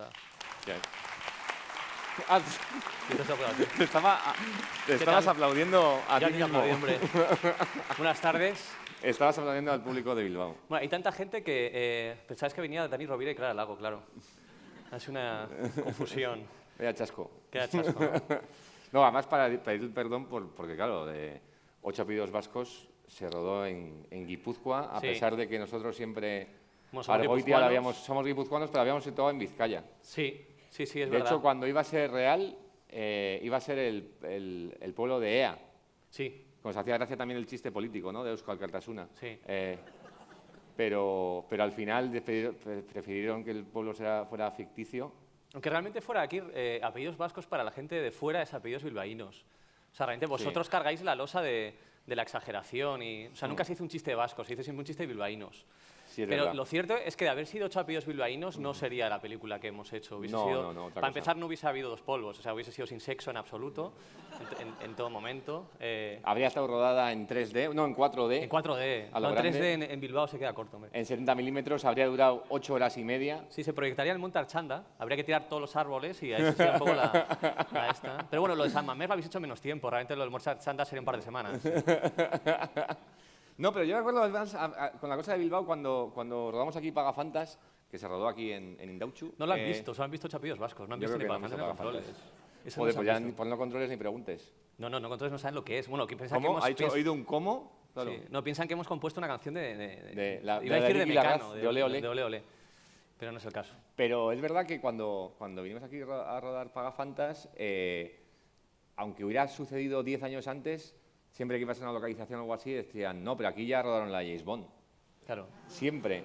verdad. Ya. Yo te estoy aplaudiendo. Te estabas tal? aplaudiendo a Ya ti ni mismo. aplaudí, hombre. Buenas tardes. Estabas aplaudiendo al público de Bilbao. Bueno, hay tanta gente que pensabais que venía Dani Rovira y Clara Lago, claro. Ha sido una confusión. Vaya chasco. Queda chasco, ¿no? No, además para pedir perdón porque, claro, de 8 apellidos vascos se rodó en Guipúzcoa, a Sí. pesar de que nosotros siempre... Bueno, somos Argoitia guipuzcoanos. somos guipuzcoanos, pero habíamos situado en Vizcaya. Sí, es De verdad. hecho, cuando iba a ser real, iba a ser el pueblo de Ea. Sí, Nos hacía gracia también el chiste político, ¿no? De Euskal Alkartasuna. sí. Pero al final prefirieron que el pueblo fuera ficticio. Aunque realmente fuera aquí, apellidos vascos para la gente de fuera es apellidos bilbaínos. O sea, realmente vosotros cargáis la losa de la exageración. O sea, nunca se hizo un chiste de vascos, se hizo siempre un chiste de bilbaínos. Sí, es Pero verdad. lo cierto es que de haber sido 8 apellidos bilbaínos no sería la película que hemos hecho. Hubiese No, sido, no, otra para cosa. empezar, no hubiese habido dos polvos. O sea, hubiese sido sin sexo en absoluto, en todo momento. Habría estado rodada en 3D, no, en 4D. En 4D. A lo No, en 3D grande. en Bilbao se queda corto, hombre. En 70 milímetros habría durado 8 horas y media. Sí, se proyectaría en el Monte Archanda. Habría que tirar todos los árboles y ahí sería un poco la esta. Pero bueno, lo de San Mamés lo habéis hecho en menos tiempo. Realmente lo del Monte Archanda sería un par de semanas. No, pero yo me acuerdo además, con la cosa de Bilbao cuando rodamos aquí Pagafantas, que se rodó aquí en Indautxu. No lo han visto, solo han visto 8 apellidos vascos. No han yo visto creo ni que no han Pagafantas ni visto controles. Pagafantas. Eso Joder, no pues se ya han visto. por no controles ni preguntes. No, controles no saben lo que es. Bueno, que piensan que ¿Cómo? hemos... ¿Ha oído un cómo? Claro. Sí, no, piensan que hemos compuesto una canción De la- iba a de decir de Eric Larraz, Mecano, de Ole Ole. de Ole Ole. Pero no es el caso. Pero es verdad que cuando vinimos aquí a rodar Pagafantas, aunque hubiera sucedido 10 años antes, siempre que ibas a una localización o algo así, decían, no, pero aquí ya rodaron la James Bond. Claro. Siempre.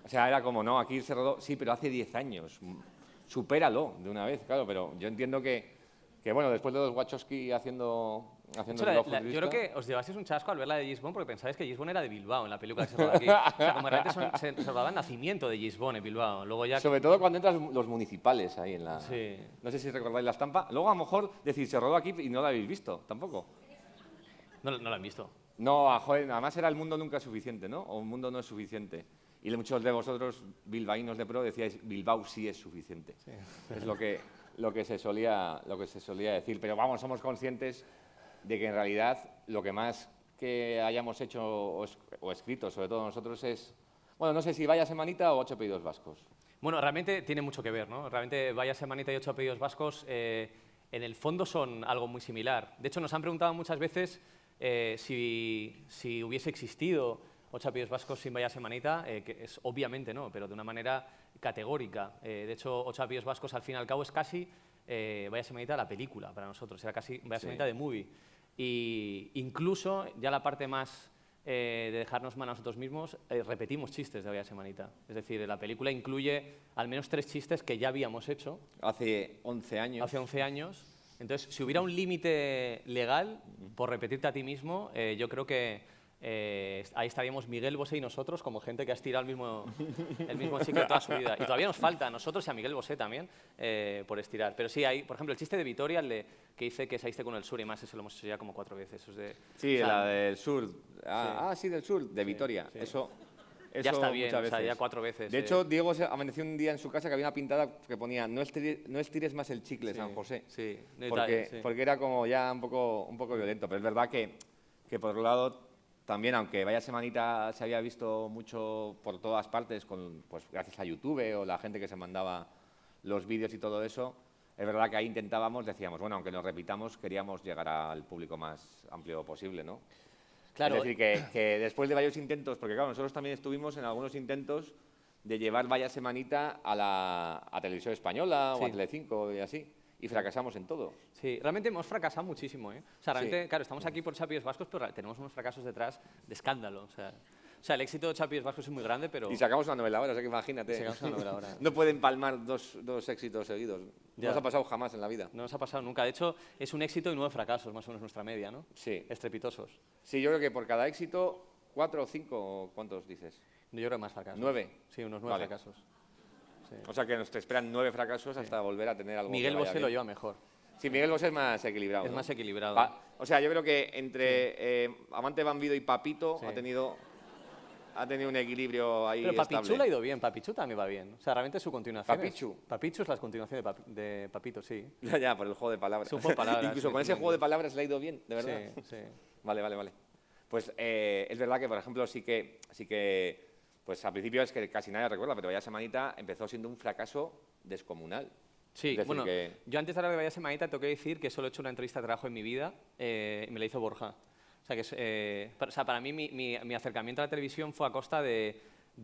O sea, era como, no, aquí se rodó, sí, pero hace 10 años. Supéralo de una vez, claro, pero yo entiendo que bueno, después de los Wachowski haciendo De el hecho, ojo yo creo listo, que os llevasteis un chasco al ver la de James Bond porque pensabais que James Bond era de Bilbao en la película que se rodó aquí. O sea, como realmente se rodaba el nacimiento de James Bond en Bilbao. Luego ya... sobre todo cuando entran los municipales ahí en la... Sí. No sé si recordáis la estampa. Luego a lo mejor decir, se rodó aquí y no la habéis visto, tampoco. No lo han visto. No, joder, además era el mundo nunca es suficiente, ¿no? O un mundo no es suficiente. Y muchos de vosotros, bilbaínos de pro, decíais, Bilbao sí es suficiente. Es lo que se solía decir. Pero vamos, somos conscientes de que en realidad lo que más que hayamos hecho o escrito, sobre todo nosotros, es... Bueno, no sé si Vaya Semanita o 8 apellidos vascos. Bueno, realmente tiene mucho que ver, ¿no? Realmente Vaya Semanita y 8 apellidos vascos en el fondo son algo muy similar. De hecho, nos han preguntado muchas veces si hubiese existido 8 apellidos vascos sin Vaya Semanita, que es obviamente no, pero de una manera categórica. De hecho, 8 apellidos vascos al fin y al cabo es casi Vaya Semanita la película para nosotros, era casi Vaya Semanita de movie. Y incluso ya la parte más de dejarnos mal a nosotros mismos, repetimos chistes de Vaya Semanita. Es decir, la película incluye al menos 3 chistes que ya habíamos hecho Hace 11 años. hace 11 años. Entonces, si hubiera un límite legal por repetirte a ti mismo, yo creo que ahí estaríamos Miguel Bosé y nosotros como gente que ha estirado el mismo chicle toda su vida. Y todavía nos falta a nosotros y a Miguel Bosé también por estirar. Pero sí, hay, por ejemplo, el chiste de Vitoria, que dice que saliste con el sur y más, ese lo hemos hecho ya como 4 veces. Eso es de, Sí, o sea, la del sur. Sí, del sur, de Vitoria. sí. Eso ya está bien, muchas o sea, veces. ya 4 veces. De hecho, Diego amaneció un día en su casa que había una pintada que ponía no estires más el chicle, sí, San José. Sí, Porque era como ya un poco violento. Pero es verdad que por otro lado, también, aunque Vaya Semanita se había visto mucho por todas partes, pues, gracias a YouTube o la gente que se mandaba los vídeos y todo eso, es verdad que ahí decíamos, bueno, aunque nos repitamos, queríamos llegar al público más amplio posible, ¿no? Claro. Es decir, que después de varios intentos, porque claro, nosotros también estuvimos en algunos intentos de llevar Vaya Semanita a Televisión Española o a Sí. Telecinco y así, y fracasamos en todo. Sí, realmente hemos fracasado muchísimo, ¿eh? O sea, realmente, Sí. claro, estamos aquí por Chapillos Vascos, pero tenemos unos fracasos detrás de escándalo. O sea, el éxito de Chapillos Vascos es muy grande, pero... Y sacamos una novela ahora, o sea que imagínate. Y sacamos una novela ahora. No pueden palmar dos éxitos seguidos. Ya. No nos ha pasado jamás en la vida. No nos ha pasado nunca. De hecho, es un éxito y 9 fracasos, más o menos nuestra media, ¿no? Sí. Estrepitosos. Sí, yo creo que por cada éxito, 4 o 5, ¿cuántos dices? Yo creo que más fracasos. 9. Sí, unos 9 Vale. fracasos. Sí. O sea que nos te esperan 9 fracasos hasta volver a tener algo. Miguel que vaya Bosé lo bien. lleva mejor. Sí, Miguel Bosé es más equilibrado. Es ¿no? más equilibrado. O sea, yo creo que entre Amante Bambido y Papito Sí. ha tenido ha tenido un equilibrio ahí Pero Papichu estable. le ha ido bien, Papichu también va bien. O sea, realmente su continuación ¿Papichu? Papichu es la continuación de Papito, sí. Ya, por el juego de palabras. Es un juego de palabras. Incluso con ese juego de palabras le ha ido bien, de verdad. Sí, sí. Vale. Pues es verdad que, por ejemplo, sí que, pues al principio es que casi nadie recuerda, pero Vaya Semanita empezó siendo un fracaso descomunal. Sí, Es decir, bueno, que- yo antes de hablar de Vaya Semanita tengo que decir que solo he hecho una entrevista de trabajo en mi vida y me la hizo Borja. O sea, que para mí mi acercamiento a la televisión fue a costa de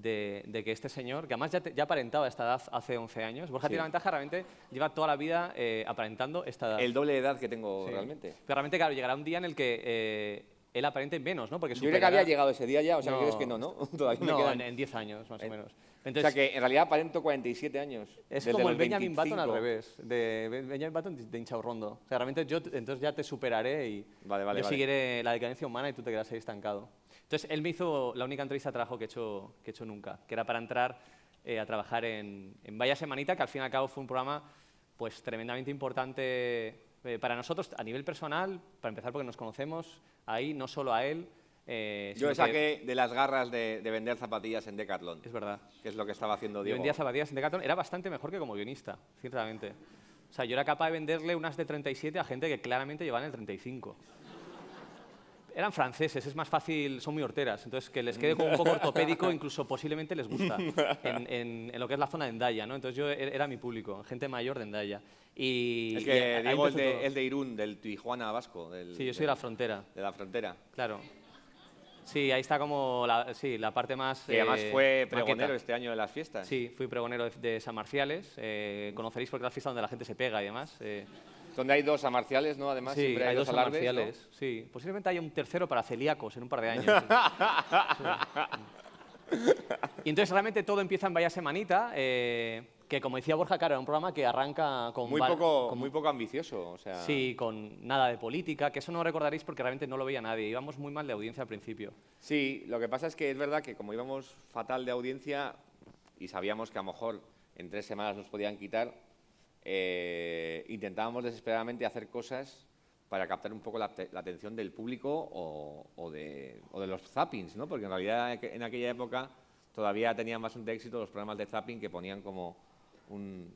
que este señor, que además ya aparentaba esta edad hace 11 años, Borja Sí. tiene la ventaja, realmente lleva toda la vida aparentando esta edad. El doble de edad que tengo Sí. realmente. Pero realmente, claro, llegará un día en el que él aparente menos, ¿no? Porque Yo creo que había superará- llegado ese día ya, o sea, No. ¿crees que no, no? Todavía me No, quedan. en 10 años, más o menos. O Entonces, sea, que en realidad aparento 47 años. es desde como el los Benjamin Button al 25. revés, de Benjamin Button de Inchaurrondo. O sea, realmente yo entonces ya te superaré y Vale. yo seguiré la decadencia humana y tú te quedarás ahí estancado. Entonces, él me hizo la única entrevista de trabajo que he hecho nunca, que era para entrar a trabajar en Vaya Semanita, que al fin y al cabo fue un programa pues tremendamente importante para nosotros a nivel personal, para empezar porque nos conocemos ahí, no solo a él. Yo sino le que- saqué de las garras de vender zapatillas en Decathlon, Es verdad. que es lo que estaba haciendo Yo Diego. vendía zapatillas en Decathlon, era bastante mejor que como guionista, ciertamente. O sea, yo era capaz de venderle unas de 37 a gente que claramente llevaban el 35. Eran franceses, es más fácil, son muy horteras, entonces que les quede como un poco ortopédico, incluso posiblemente les gusta, en lo que es la zona de Hendaya, ¿no? Entonces yo era mi público, gente mayor de Hendaya. Y, Es y que ahí Diego empezó todo. es de Irún, del Tijuana vasco. Sí, yo soy de la frontera, de la frontera. claro. Sí, ahí está como la parte más... Que además fue pregonero maqueta. este año de las fiestas. Sí, fui pregonero de San Marciales. Conoceréis porque es la fiesta donde la gente se pega y demás. Donde hay dos amarciales, ¿no? Además, Sí, siempre hay dos alardes, ¿no? Marciales. Sí, posiblemente haya un tercero para celíacos en un par de años. Sí. Y entonces realmente todo empieza en Vaya Semanita, que como decía Borja, claro, era un programa que arranca con... Muy con- poco ambicioso. O sea, Sí, con nada de política, que eso no recordaréis porque realmente no lo veía nadie. Íbamos muy mal de audiencia al principio. Sí, lo que pasa es que es verdad que como íbamos fatal de audiencia y sabíamos que a lo mejor en 3 semanas nos podían quitar, intentábamos desesperadamente hacer cosas para captar un poco la atención del público o de los zappings, ¿no? Porque en realidad en aquella época todavía tenían bastante éxito los programas de zapping que ponían como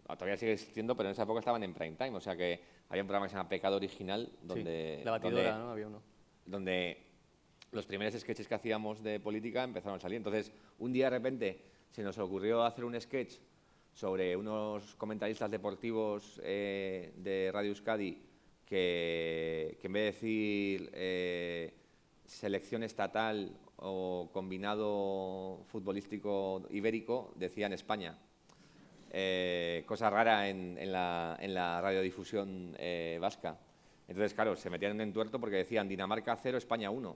todavía sigue existiendo, pero en esa época estaban en prime time, o sea que había un programa que se llama Pecado Original, donde, Sí, la batidora, ¿no? Había uno. donde los primeros sketches que hacíamos de política empezaron a salir. Entonces, un día de repente se nos ocurrió hacer un sketch sobre unos comentaristas deportivos de Radio Euskadi que en vez de decir selección estatal o combinado futbolístico ibérico, decían España. Cosa rara en la radiodifusión vasca. Entonces, claro, se metían en un entuerto porque decían Dinamarca 0, España 1.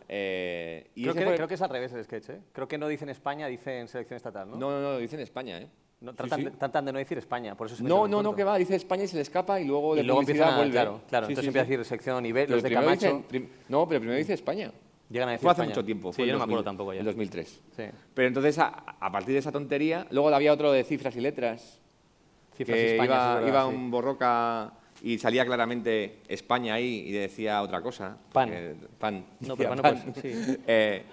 Y Creo ese que, fue- creo que es al revés el sketch, ¿eh? Creo que no dicen España, dicen selección estatal, ¿no? No, dicen España, ¿eh? No, Sí, tratan, sí. tratan de no decir España, por eso se No, meten en el que va, dice España y se le escapa y luego Y de luego publicidad empiezan a, vuelve. claro, Sí, entonces sí, empieza sí. a decir sección y Pero los de primero Camacho no, pero primero dice España. llegan a decir Fue hace España. mucho tiempo. Sí, fue en yo no me 2000, acuerdo tampoco ya. En 2003. Sí. Pero entonces, a partir de esa tontería, luego había otro de cifras y letras, Cifras que España, iba, es verdad, iba sí. un borroca y salía claramente España ahí y decía otra cosa. Pan. Pan. No, decía pero pan no puede ser, sí.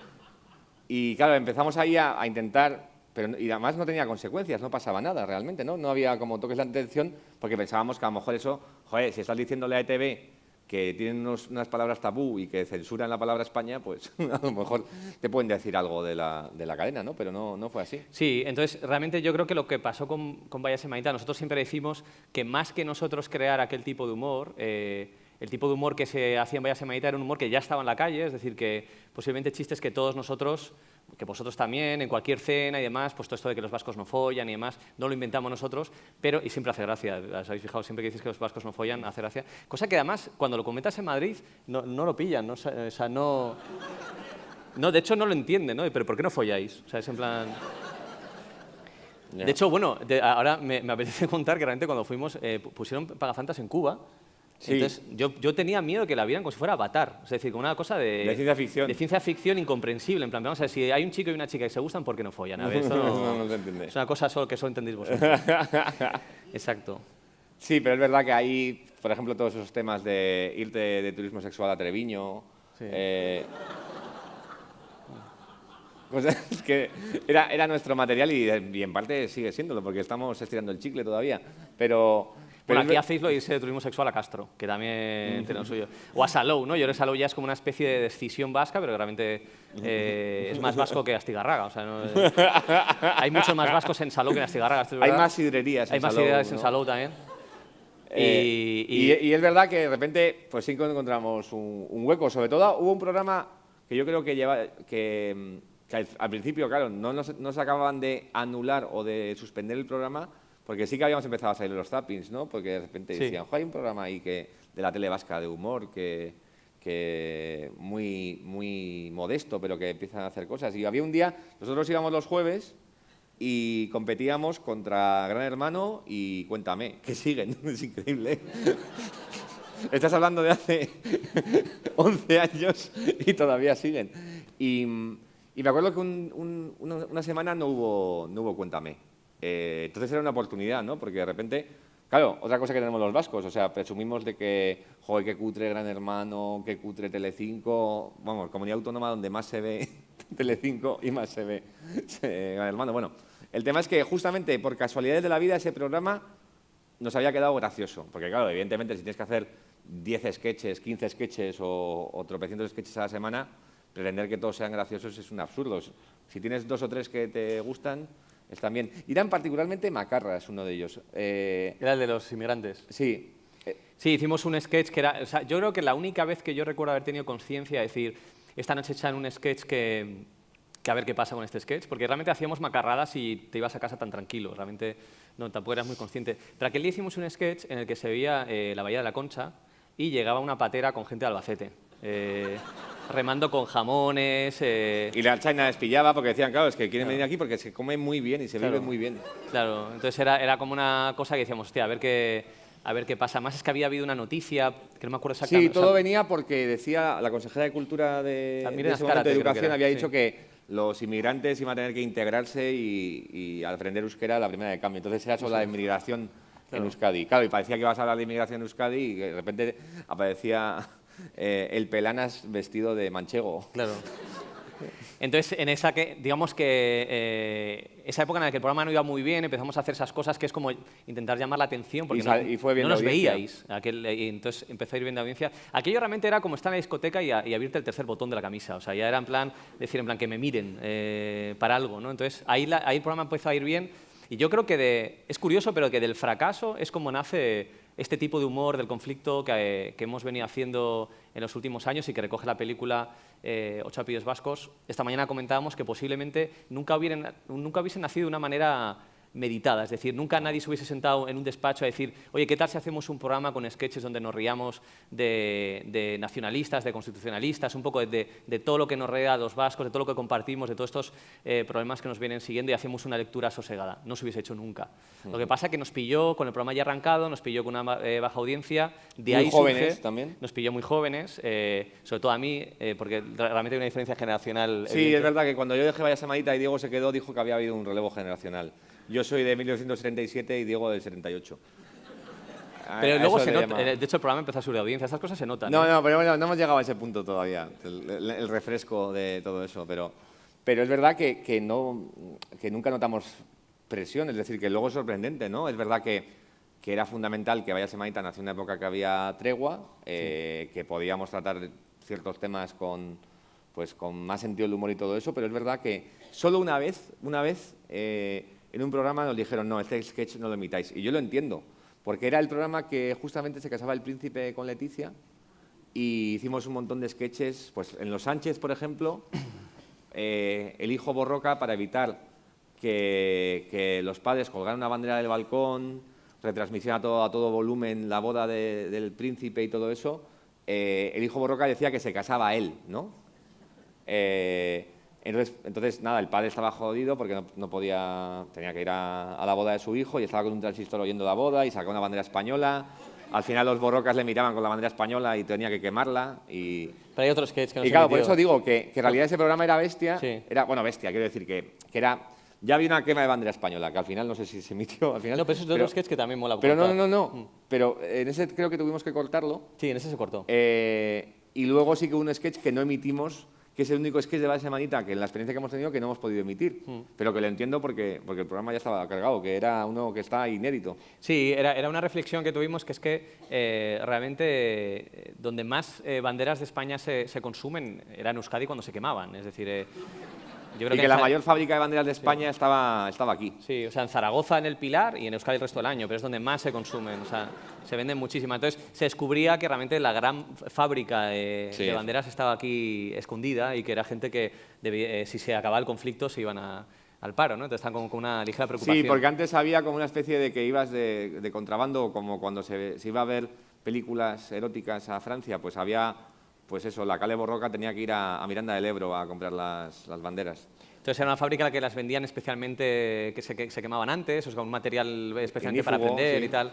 Y claro, empezamos ahí a intentar, y además no tenía consecuencias, no pasaba nada realmente, ¿no? No había como toques de atención porque pensábamos que a lo mejor eso, joder, si estás diciéndole a ETV que tienen unas palabras tabú y que censuran la palabra España, pues a lo mejor te pueden decir algo de la cadena, ¿no? Pero no fue así. Sí, entonces realmente yo creo que lo que pasó con Vaya Semanita, nosotros siempre decimos que más que nosotros crear aquel tipo de humor, el tipo de humor que se hacía en Vaya Semanita era un humor que ya estaba en la calle, es decir, que posiblemente chistes que todos nosotros, que vosotros también, en cualquier cena y demás, pues todo esto de que los vascos no follan y demás, no lo inventamos nosotros, pero, y siempre hace gracia, ¿os habéis fijado? Siempre que dices que los vascos no follan, hace gracia. Cosa que además, cuando lo comentas en Madrid, no lo pillan, ¿no? O sea, no... No, de hecho no lo entienden, ¿no? Pero ¿por qué no folláis? O sea, es en plan... Ya. De hecho, bueno, ahora me apetece contar que realmente cuando fuimos pusieron pagafantas en Cuba. Sí. Entonces yo tenía miedo de que la vieran como si fuera Avatar. Es decir, como una cosa De ciencia ficción. De ciencia ficción incomprensible. En plan, vamos a ver, si hay un chico y una chica que se gustan, ¿por qué no follan? A ver, esto No se entiende. es una cosa solo que solo entendéis vosotros. Exacto. Sí, pero es verdad que hay, por ejemplo, todos esos temas de irte de turismo sexual a Treviño. Sí. Cosas que era nuestro material y en parte sigue siéndolo, porque estamos estirando el chicle todavía. Pero Bueno, aquí hacéis lo de irse de turismo sexual a Castro, que también tiene lo suyo. O a Salou, ¿no? Yo creo que Salou ya es como una especie de decisión vasca, pero que realmente es más vasco que Astigarraga. O sea, no, hay muchos más vascos en Salou que en Astigarraga. Esto es hay verdad. más sidrerías Hay más Salou, ideas ¿no? en Salou también. Y es verdad que de repente pues sí encontramos un hueco. Sobre todo hubo un programa que yo creo que al principio, claro, no se acababan de anular o de suspender el programa, porque sí que habíamos empezado a salir los zappings, ¿no? Porque de repente Sí. decían, hay un programa ahí de la tele vasca de humor que muy modesto, pero que empiezan a hacer cosas. Y había un día, nosotros íbamos los jueves y competíamos contra Gran Hermano y Cuéntame, que siguen, es increíble. Estás hablando de hace 11 años y todavía siguen. Y me acuerdo que una semana no hubo Cuéntame. Entonces era una oportunidad, ¿no? Porque de repente, claro, otra cosa que tenemos los vascos, o sea, presumimos de que, joder, qué cutre Gran Hermano, qué cutre Telecinco, vamos, comunidad autónoma donde más se ve Telecinco y más se ve Gran Hermano. Bueno, el tema es que justamente por casualidades de la vida ese programa nos había quedado gracioso, porque claro, evidentemente si tienes que hacer 10 sketches, 15 sketches o tropecientos sketches a la semana, pretender que todos sean graciosos es un absurdo. Si tienes 2 o 3 que te gustan, están bien. Irán particularmente Macarra es uno de ellos. Era el de los inmigrantes. Sí. Sí, hicimos un sketch que era... O sea, yo creo que la única vez que yo recuerdo haber tenido conciencia de decir, esta noche echan un sketch que a ver qué pasa con este sketch, porque realmente hacíamos macarradas y te ibas a casa tan tranquilo, realmente no, tampoco eras muy consciente. Pero aquel día hicimos un sketch en el que se veía la Bahía de la Concha y llegaba una patera con gente de Albacete, remando con jamones... Y la China les pillaba porque decían, claro, es que quieren venir aquí porque se come muy bien y se vive muy bien. Claro, entonces era como una cosa que decíamos, hostia, a ver qué pasa. Más es que había habido una noticia, que no me acuerdo exactamente. Sí, todo venía porque decía la consejera de Cultura de ese momento de Educación había dicho que los inmigrantes iban a tener que integrarse y al aprender euskera la primera de cambio. Entonces era sobre la inmigración en Euskadi. Claro, y parecía que ibas a hablar de inmigración en Euskadi y de repente aparecía el Pelanas vestido de manchego. Claro. Entonces, en esa digamos que esa época en la que el programa no iba muy bien, empezamos a hacer esas cosas que es como intentar llamar la atención porque y fue bien no nos audiencia. veíais. Y entonces empezó a ir bien de audiencia. Aquello realmente era como estar en la discoteca y abrirte el tercer botón de la camisa. O sea, ya era en plan, decir en plan que me miren para algo, ¿no? Entonces, ahí el programa empezó a ir bien. Y yo creo que es curioso, pero que del fracaso es como nace este tipo de humor del conflicto que hemos venido haciendo en los últimos años y que recoge la película Ocho apellidos vascos. Esta mañana comentábamos que posiblemente nunca hubiesen nacido de una manera meditada, es decir, nunca nadie se hubiese sentado en un despacho a decir, oye, ¿qué tal si hacemos un programa con sketches donde nos riamos de nacionalistas, de constitucionalistas, un poco de todo lo que nos rodea a los vascos, de todo lo que compartimos, de todos estos problemas que nos vienen siguiendo y hacemos una lectura sosegada? No se hubiese hecho nunca. Lo que pasa es que nos pilló con el programa ya arrancado, nos pilló con una baja audiencia, de ahí muy jóvenes surge, también. nos pilló muy jóvenes, sobre todo a mí, porque realmente hay una diferencia generacional. Sí, evidente. es verdad que cuando yo dejé Vaya Semanita y Diego se quedó, dijo que había habido un relevo generacional. Yo soy de 1977 y Diego del 78. Pero luego Eso se le nota, llama. de hecho el programa empezó a subir de audiencia, estas cosas se notan. No, pero bueno, no hemos llegado a ese punto todavía, el refresco de todo eso. Pero es verdad que nunca notamos presión, es decir, que luego es sorprendente, ¿no? Es verdad que era fundamental que Vaya Semanita nació en una época que había tregua, que podíamos tratar ciertos temas con más sentido del humor y todo eso, pero es verdad que solo una vez en un programa nos dijeron, no, este sketch no lo emitáis. Y yo lo entiendo, porque era el programa que justamente se casaba el príncipe con Leticia y hicimos un montón de sketches, pues en Los Sánchez, por ejemplo, el hijo Borroca, para evitar que los padres colgaran una bandera del balcón, retransmisión a todo volumen, la boda del príncipe y todo eso, el hijo Borroca decía que se casaba él, ¿no? Entonces, nada, el padre estaba jodido porque no podía, tenía que ir a la boda de su hijo y estaba con un transistor oyendo la boda y sacó una bandera española. Al final los Borrocas le miraban con la bandera española y tenía que quemarla. Pero hay otros sketches que no y se claro, por emitió. eso digo que en realidad ese programa era bestia. Sí. Bueno, bestia, quiero decir que era... Ya había una quema de bandera española, que al final no sé si se emitió. Al final, No, pero eso es de otros sketches que también mola. pero contar. no. Pero en ese creo que tuvimos que cortarlo. Sí, en ese se cortó. Y luego sí que hubo un sketch que no emitimos, que es el único sketch de la semanita que en la experiencia que hemos tenido que no hemos podido emitir. Pero que lo entiendo porque el programa ya estaba cargado, que era uno que está inédito. Sí, era una reflexión que tuvimos, que es que realmente donde más banderas de España se consumen era en Euskadi cuando se quemaban. Es decir, yo creo Y que la mayor fábrica de banderas de España estaba aquí. Sí, o sea, en Zaragoza, en el Pilar, y en Euskadi el resto del año, pero es donde más se consumen, o sea, se venden muchísimas. Entonces, se descubría que realmente la gran fábrica de banderas estaba aquí escondida y que era gente que, si se acababa el conflicto, se iban al paro, ¿no? Entonces, están con una ligera preocupación. Sí, porque antes había como una especie de que ibas de contrabando, como cuando se iba a ver películas eróticas a Francia, pues había... Pues eso, la Cale Borroca tenía que ir a Miranda del Ebro a comprar las banderas. Entonces era una fábrica en la que las vendían especialmente, que se quemaban antes, o sea, un material especialmente para aprender y tal.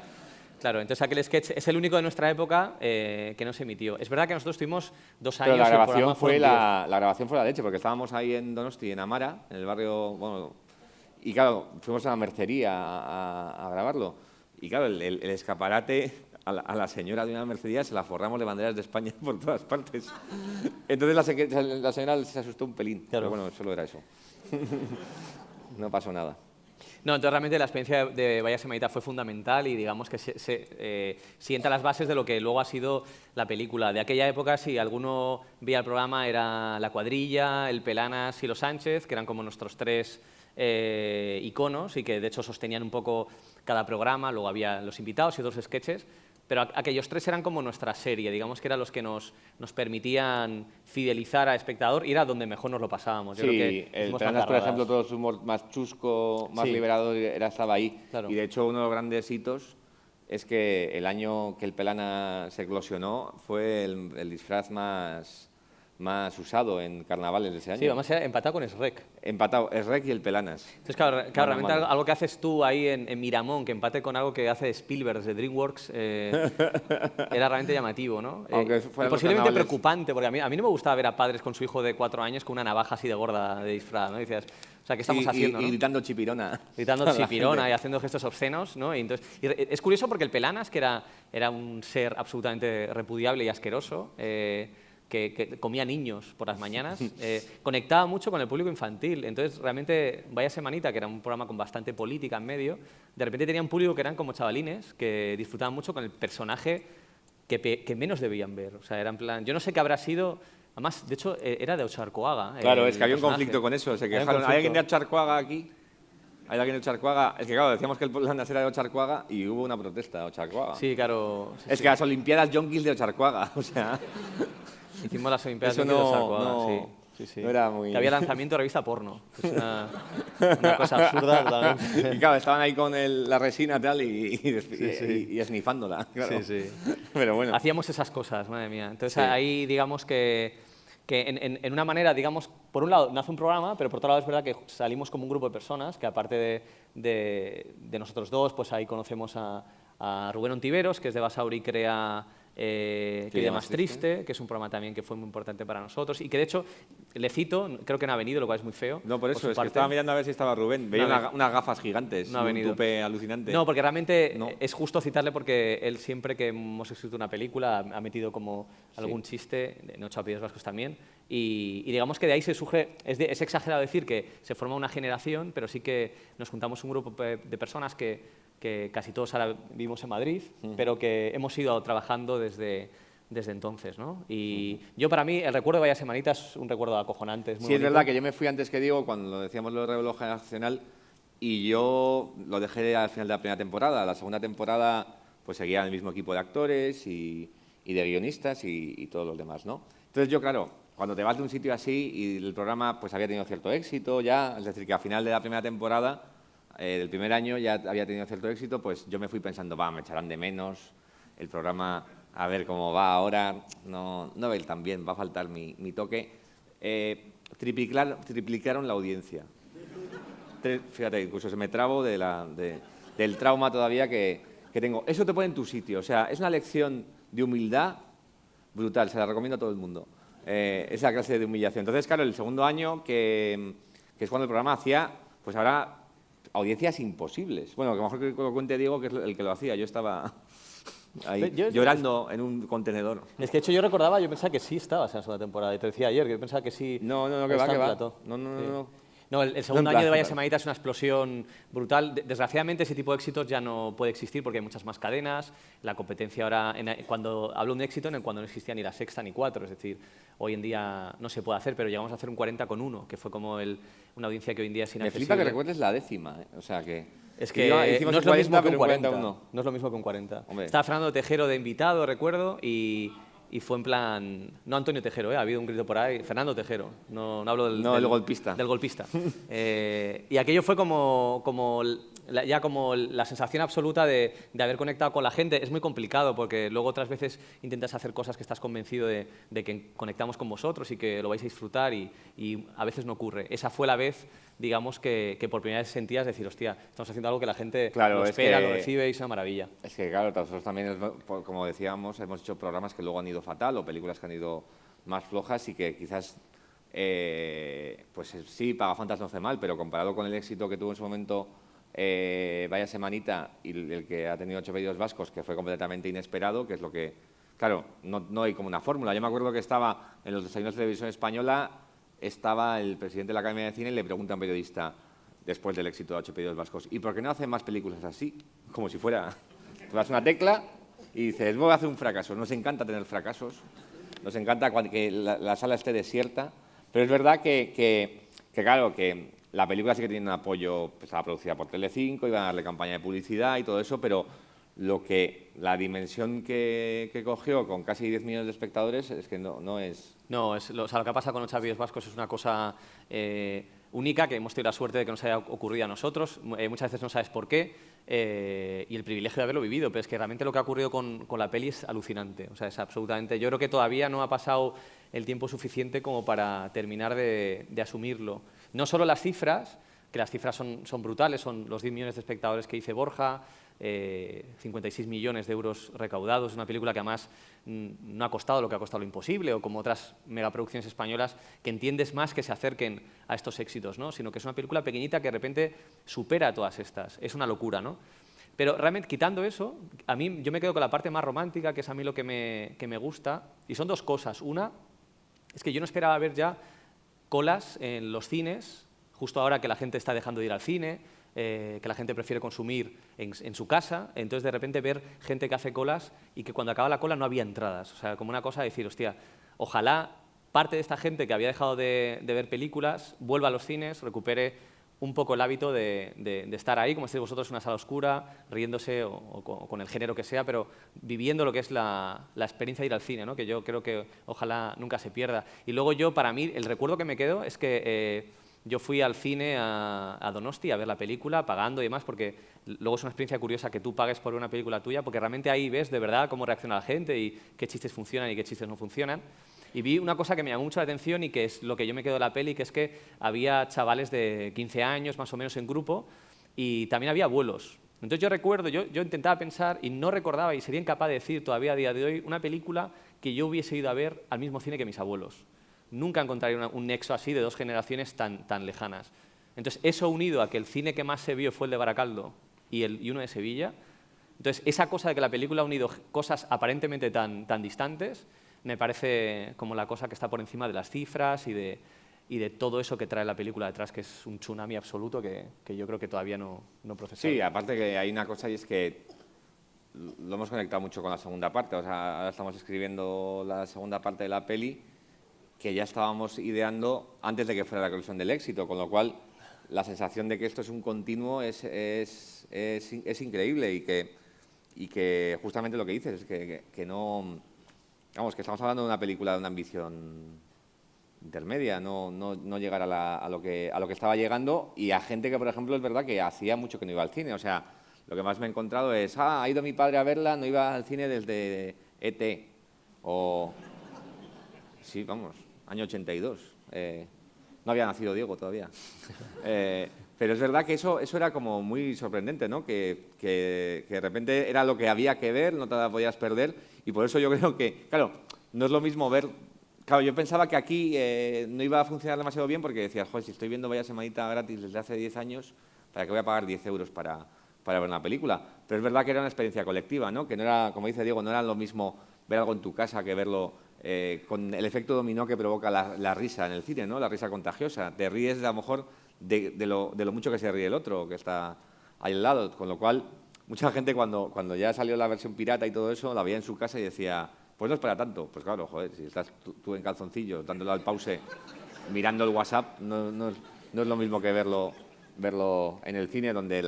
Claro, entonces aquel sketch es el único de nuestra época que no se emitió. Es verdad que nosotros tuvimos 2 años... Pero la grabación fue la grabación fue la leche, porque estábamos ahí en Donosti, en Amara, en el barrio... Bueno, y claro, fuimos a la mercería a grabarlo. Y claro, el escaparate... A la señora de una mercería se la forramos de banderas de España por todas partes. Entonces la señora se asustó un pelín. Claro. Pero bueno, solo era eso. No pasó nada. No, entonces realmente la experiencia de Vaya Semanita fue fundamental y digamos que sienta las bases de lo que luego ha sido la película. De aquella época, si alguno veía el programa, era La Cuadrilla, El Pelanas y Los Sánchez, que eran como nuestros 3 iconos y que de hecho sostenían un poco cada programa. Luego había los invitados y otros sketches. Pero aquellos 3 eran como nuestra serie, digamos que eran los que nos permitían fidelizar al espectador y era donde mejor nos lo pasábamos. Yo creo que el Pelanas, por ejemplo, todo su humor más chusco, más liberador, estaba ahí. Claro. Y de hecho, uno de los grandes hitos es que el año que el Pelana se eclosionó fue el disfraz más usado en carnavales de ese año. Sí, además era empatado con Shrek. Empatado, Shrek y el Pelanas. Entonces, claro realmente algo que haces tú ahí en Miramón, que empate con algo que hace Spielberg de DreamWorks, era realmente llamativo, ¿no? Y posiblemente preocupante, porque a mí no me gustaba ver a padres con su hijo de 4 años con una navaja así de gorda de disfraz, ¿no? Y decías, o sea, ¿qué estamos haciendo? Y gritando chipirona. Gritando chipirona y haciendo gestos obscenos, ¿no? Y es curioso porque el Pelanas, que era un ser absolutamente repudiable y asqueroso, que comía niños por las mañanas, conectaba mucho con el público infantil. Entonces, realmente, Vaya Semanita, que era un programa con bastante política en medio, de repente tenía un público que eran como chavalines, que disfrutaban mucho con el personaje que menos debían ver. O sea, era en plan... Yo no sé qué habrá sido... Además, de hecho, era de Ocharcoaga. Claro, es que había un conflicto con eso. Se quejaron. ¿Hay alguien de Ocharcoaga aquí? ¿Hay alguien de Ocharcoaga? Es que, claro, decíamos que el Pelanas era de Ocharcoaga y hubo una protesta de Ocharcoaga. Sí, claro. Es que las Olimpiadas Yonkis de Ocharcoaga, o sea... Hicimos las Olimpiadas de Ocharcoaga, sí. No era muy... Que había lanzamiento de revista porno. Es una cosa absurda totalmente. Y claro, estaban ahí con la resina tal y esnifándola. Claro. Sí. Pero bueno. Hacíamos esas cosas, madre mía. Entonces ahí digamos que en una manera, digamos, por un lado nace un programa, pero por otro lado es verdad que salimos como un grupo de personas que aparte de nosotros 2, pues ahí conocemos a Rubén Ontiveros, que es de Basauri, crea... que de Más Triste, que es un programa también que fue muy importante para nosotros y que de hecho, le cito, creo que no ha venido, lo cual es muy feo. No, por eso, es que estaba mirando a ver si estaba Rubén, veía unas gafas gigantes, no ha venido. Un tupe alucinante. No, porque realmente es justo citarle porque él siempre que hemos escrito una película ha metido como algún chiste, en 8 apellidos vascos también, y digamos que de ahí se surge, es exagerado decir que se forma una generación, pero sí que nos juntamos un grupo de personas que casi todos ahora vivimos en Madrid, pero que hemos ido trabajando desde entonces, ¿no? Y yo, para mí, el recuerdo de Vaya Semanita es un recuerdo acojonante. Es muy bonito. Es verdad que yo me fui antes que Diego, cuando lo decíamos lo de reloj generacional, y yo lo dejé al final de la primera temporada. La segunda temporada, pues seguía el mismo equipo de actores y de guionistas y todos los demás, ¿no? Entonces yo, claro, cuando te vas de un sitio así y el programa pues había tenido cierto éxito ya, es decir, que al final de la primera temporada del primer año ya había tenido cierto éxito, pues yo me fui pensando, me echarán de menos, el programa, a ver cómo va ahora, no va a ir tan bien, va a faltar mi toque. Triplicaron la audiencia. Fíjate, incluso se me trabo del trauma todavía que tengo. Eso te pone en tu sitio, o sea, es una lección de humildad brutal, se la recomiendo a todo el mundo, esa clase de humillación. Entonces, claro, el segundo año, que es cuando el programa hacía, pues ahora... audiencias imposibles. Bueno, que a lo mejor que lo cuente Diego, que es el que lo hacía. Yo estaba ahí Yo- llorando en un contenedor. Es que de hecho yo pensaba que sí estabas en la segunda temporada. Y te decía ayer que yo pensaba que sí. No, que está va, en que va. plató. No. Sí. No, el segundo en año de Vaya plan. Semanita es una explosión brutal. Desgraciadamente ese tipo de éxitos ya no puede existir porque hay muchas más cadenas. La competencia ahora, cuando hablo de un éxito, cuando no existía ni La Sexta ni Cuatro. Es decir, hoy en día no se puede hacer, pero llegamos a hacer un 40,1, que fue como una audiencia que hoy en día es Me inaccesible. flipa que recuerdes la décima, ¿eh? O sea que... Es que hicimos no un es lo mismo que un 40, 40. pero un 41. No es lo mismo que un 40. Hombre. Estaba Fernando Tejero de invitado, recuerdo, y fue en plan... No Antonio Tejero, ha habido un grito por ahí. Fernando Tejero, no hablo del... No, el golpista. Del golpista. Y aquello fue como la sensación absoluta de haber conectado con la gente. Es muy complicado porque luego otras veces intentas hacer cosas que estás convencido de que conectamos con vosotros y que lo vais a disfrutar y a veces no ocurre. Esa fue la vez, digamos, que por primera vez sentías decir, hostia, estamos haciendo algo que la gente Claro, lo es espera, que- lo recibe y es una maravilla. Es que, claro, nosotros también, como decíamos, hemos hecho programas que luego han ido fatal o películas que han ido más flojas y que quizás, pues sí, Pagafantas no hace mal, pero comparado con el éxito que tuvo en su momento Vaya Semanita y el que ha tenido 8 pedidos vascos, que fue completamente inesperado, que es lo que... Claro, no hay como una fórmula. Yo me acuerdo que estaba en los desayunos de televisión española, estaba el presidente de la Academia de Cine y le pregunta a un periodista, después del éxito de 8 pedidos vascos, ¿y por qué no hacen más películas así? Como si fuera... Tú das una tecla y dices, voy a hacer un fracaso. Nos encanta tener fracasos, nos encanta que la sala esté desierta, pero es verdad que claro, que la película sí que tiene un apoyo, pues, estaba producida por Telecinco, iban a darle campaña de publicidad y todo eso, pero la dimensión que cogió con casi 10 millones de espectadores es que no es... No, o sea, lo que pasa con 8 vídeos vascos es una cosa única, que hemos tenido la suerte de que nos haya ocurrido a nosotros. Muchas veces no sabes por qué y el privilegio de haberlo vivido, pero es que realmente lo que ha ocurrido con la peli es alucinante. O sea, es absolutamente... Yo creo que todavía no ha pasado el tiempo suficiente como para terminar de asumirlo. No solo las cifras, que las cifras son brutales, son los 10 millones de espectadores que dice Borja, 56 millones de euros recaudados, una película que además no ha costado lo que ha costado Lo Imposible, o como otras megaproducciones españolas que entiendes más que se acerquen a estos éxitos, ¿no? Sino que es una película pequeñita que de repente supera a todas estas. Es una locura, ¿no? Pero realmente, quitando eso, yo me quedo con la parte más romántica, que es a mí lo que me gusta, y son dos cosas. Una, es que yo no esperaba ver ya colas en los cines, justo ahora que la gente está dejando de ir al cine, que la gente prefiere consumir en su casa, entonces de repente ver gente que hace colas y que cuando acaba la cola no había entradas. O sea, como una cosa de decir, hostia, ojalá parte de esta gente que había dejado de ver películas vuelva a los cines, recupere un poco el hábito de estar ahí, como estéis vosotros en una sala oscura, riéndose o con el género que sea, pero viviendo lo que es la experiencia de ir al cine, ¿no? Que yo creo que ojalá nunca se pierda. Y luego yo, para mí, el recuerdo que me quedo es que yo fui al cine a Donosti a ver la película, pagando y demás, porque luego es una experiencia curiosa que tú pagues por una película tuya, porque realmente ahí ves de verdad cómo reacciona la gente y qué chistes funcionan y qué chistes no funcionan. Y vi una cosa que me llamó mucho la atención y que es lo que yo me quedo de la peli, que es que había chavales de 15 años más o menos en grupo y también había abuelos. Entonces yo recuerdo, yo intentaba pensar y no recordaba y sería incapaz de decir todavía a día de hoy una película que yo hubiese ido a ver al mismo cine que mis abuelos. Nunca encontraría un nexo así de dos generaciones tan lejanas. Entonces eso unido a que el cine que más se vio fue el de Baracaldo y uno de Sevilla, entonces esa cosa de que la película ha unido cosas aparentemente tan distantes, me parece como la cosa que está por encima de las cifras y de todo eso que trae la película detrás, que es un tsunami absoluto que yo creo que todavía no procesamos. Sí, aparte que hay una cosa y es que lo hemos conectado mucho con la segunda parte. O sea, ahora estamos escribiendo la segunda parte de la peli que ya estábamos ideando antes de que fuera la conclusión del éxito, con lo cual la sensación de que esto es un continuo es increíble y que justamente lo que dices es que no... Vamos, que estamos hablando de una película de una ambición intermedia, no llegar a lo que estaba llegando y a gente que, por ejemplo, es verdad que hacía mucho que no iba al cine. O sea, lo que más me he encontrado es, ha ido mi padre a verla, no iba al cine desde E.T. O... Sí, vamos, año 82. No había nacido Diego todavía. Pero es verdad que eso era como muy sorprendente, ¿no? Que de repente era lo que había que ver, no te la podías perder. Y por eso yo creo que, claro, no es lo mismo ver... Claro, yo pensaba que aquí no iba a funcionar demasiado bien porque decías, joder, si estoy viendo Vaya Semanita gratis desde hace 10 años, ¿para qué voy a pagar 10 euros para para ver una película. Pero es verdad que era una experiencia colectiva, ¿no? Que no era, como dice Diego, no era lo mismo ver algo en tu casa que verlo con el efecto dominó que provoca la risa en el cine, ¿no? La risa contagiosa. Te ríes, a lo mejor, de lo mucho que se ríe el otro, que está ahí al lado. Con lo cual, mucha gente, cuando ya salió la versión pirata y todo eso, la veía en su casa y decía, pues no es para tanto. Pues claro, joder, si estás tú en calzoncillos, dándole al pause, mirando el WhatsApp, no es lo mismo que verlo en el cine, donde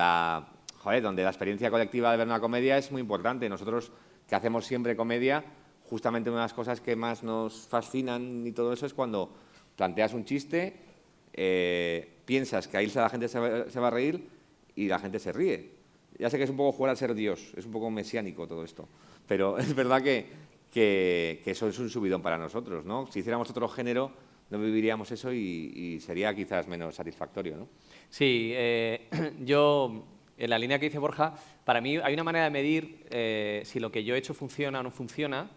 donde la experiencia colectiva de ver una comedia es muy importante. Nosotros, que hacemos siempre comedia, justamente una de las cosas que más nos fascinan y todo eso es cuando planteas un chiste, piensas que ahí la gente se va a reír y la gente se ríe. Ya sé que es un poco jugar a ser Dios, es un poco mesiánico todo esto, pero es verdad que eso es un subidón para nosotros, ¿no? Si hiciéramos otro género, no viviríamos eso y sería quizás menos satisfactorio, ¿no? Sí, yo, en la línea que dice Borja, para mí hay una manera de medir si lo que yo he hecho funciona o no funciona,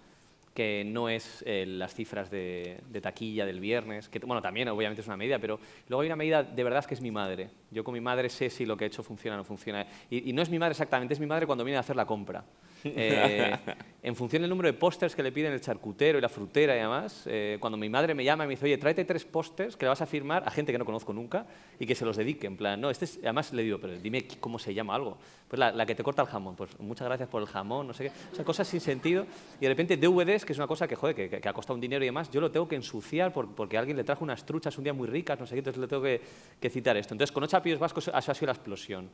que no es las cifras de taquilla del viernes, que bueno, también obviamente es una medida, pero luego hay una medida de verdad que es mi madre. Yo con mi madre sé si lo que he hecho funciona o no funciona. Y no es mi madre exactamente, es mi madre cuando viene a hacer la compra. En función del número de pósters que le piden el charcutero y la frutera y demás, cuando mi madre me llama y me dice, oye, tráete 3 pósters que le vas a firmar a gente que no conozco nunca y que se los dedique, en plan, no, además le digo, pero dime cómo se llama algo. Pues la que te corta el jamón, pues muchas gracias por el jamón, no sé qué. O sea, cosas sin sentido. Y de repente DVDs, que es una cosa que, joder, que ha costado un dinero y demás, yo lo tengo que ensuciar porque alguien le trajo unas truchas un día muy ricas, no sé qué, entonces le tengo que citar esto. Entonces, con 8 apellidos vascos, eso ha sido la explosión.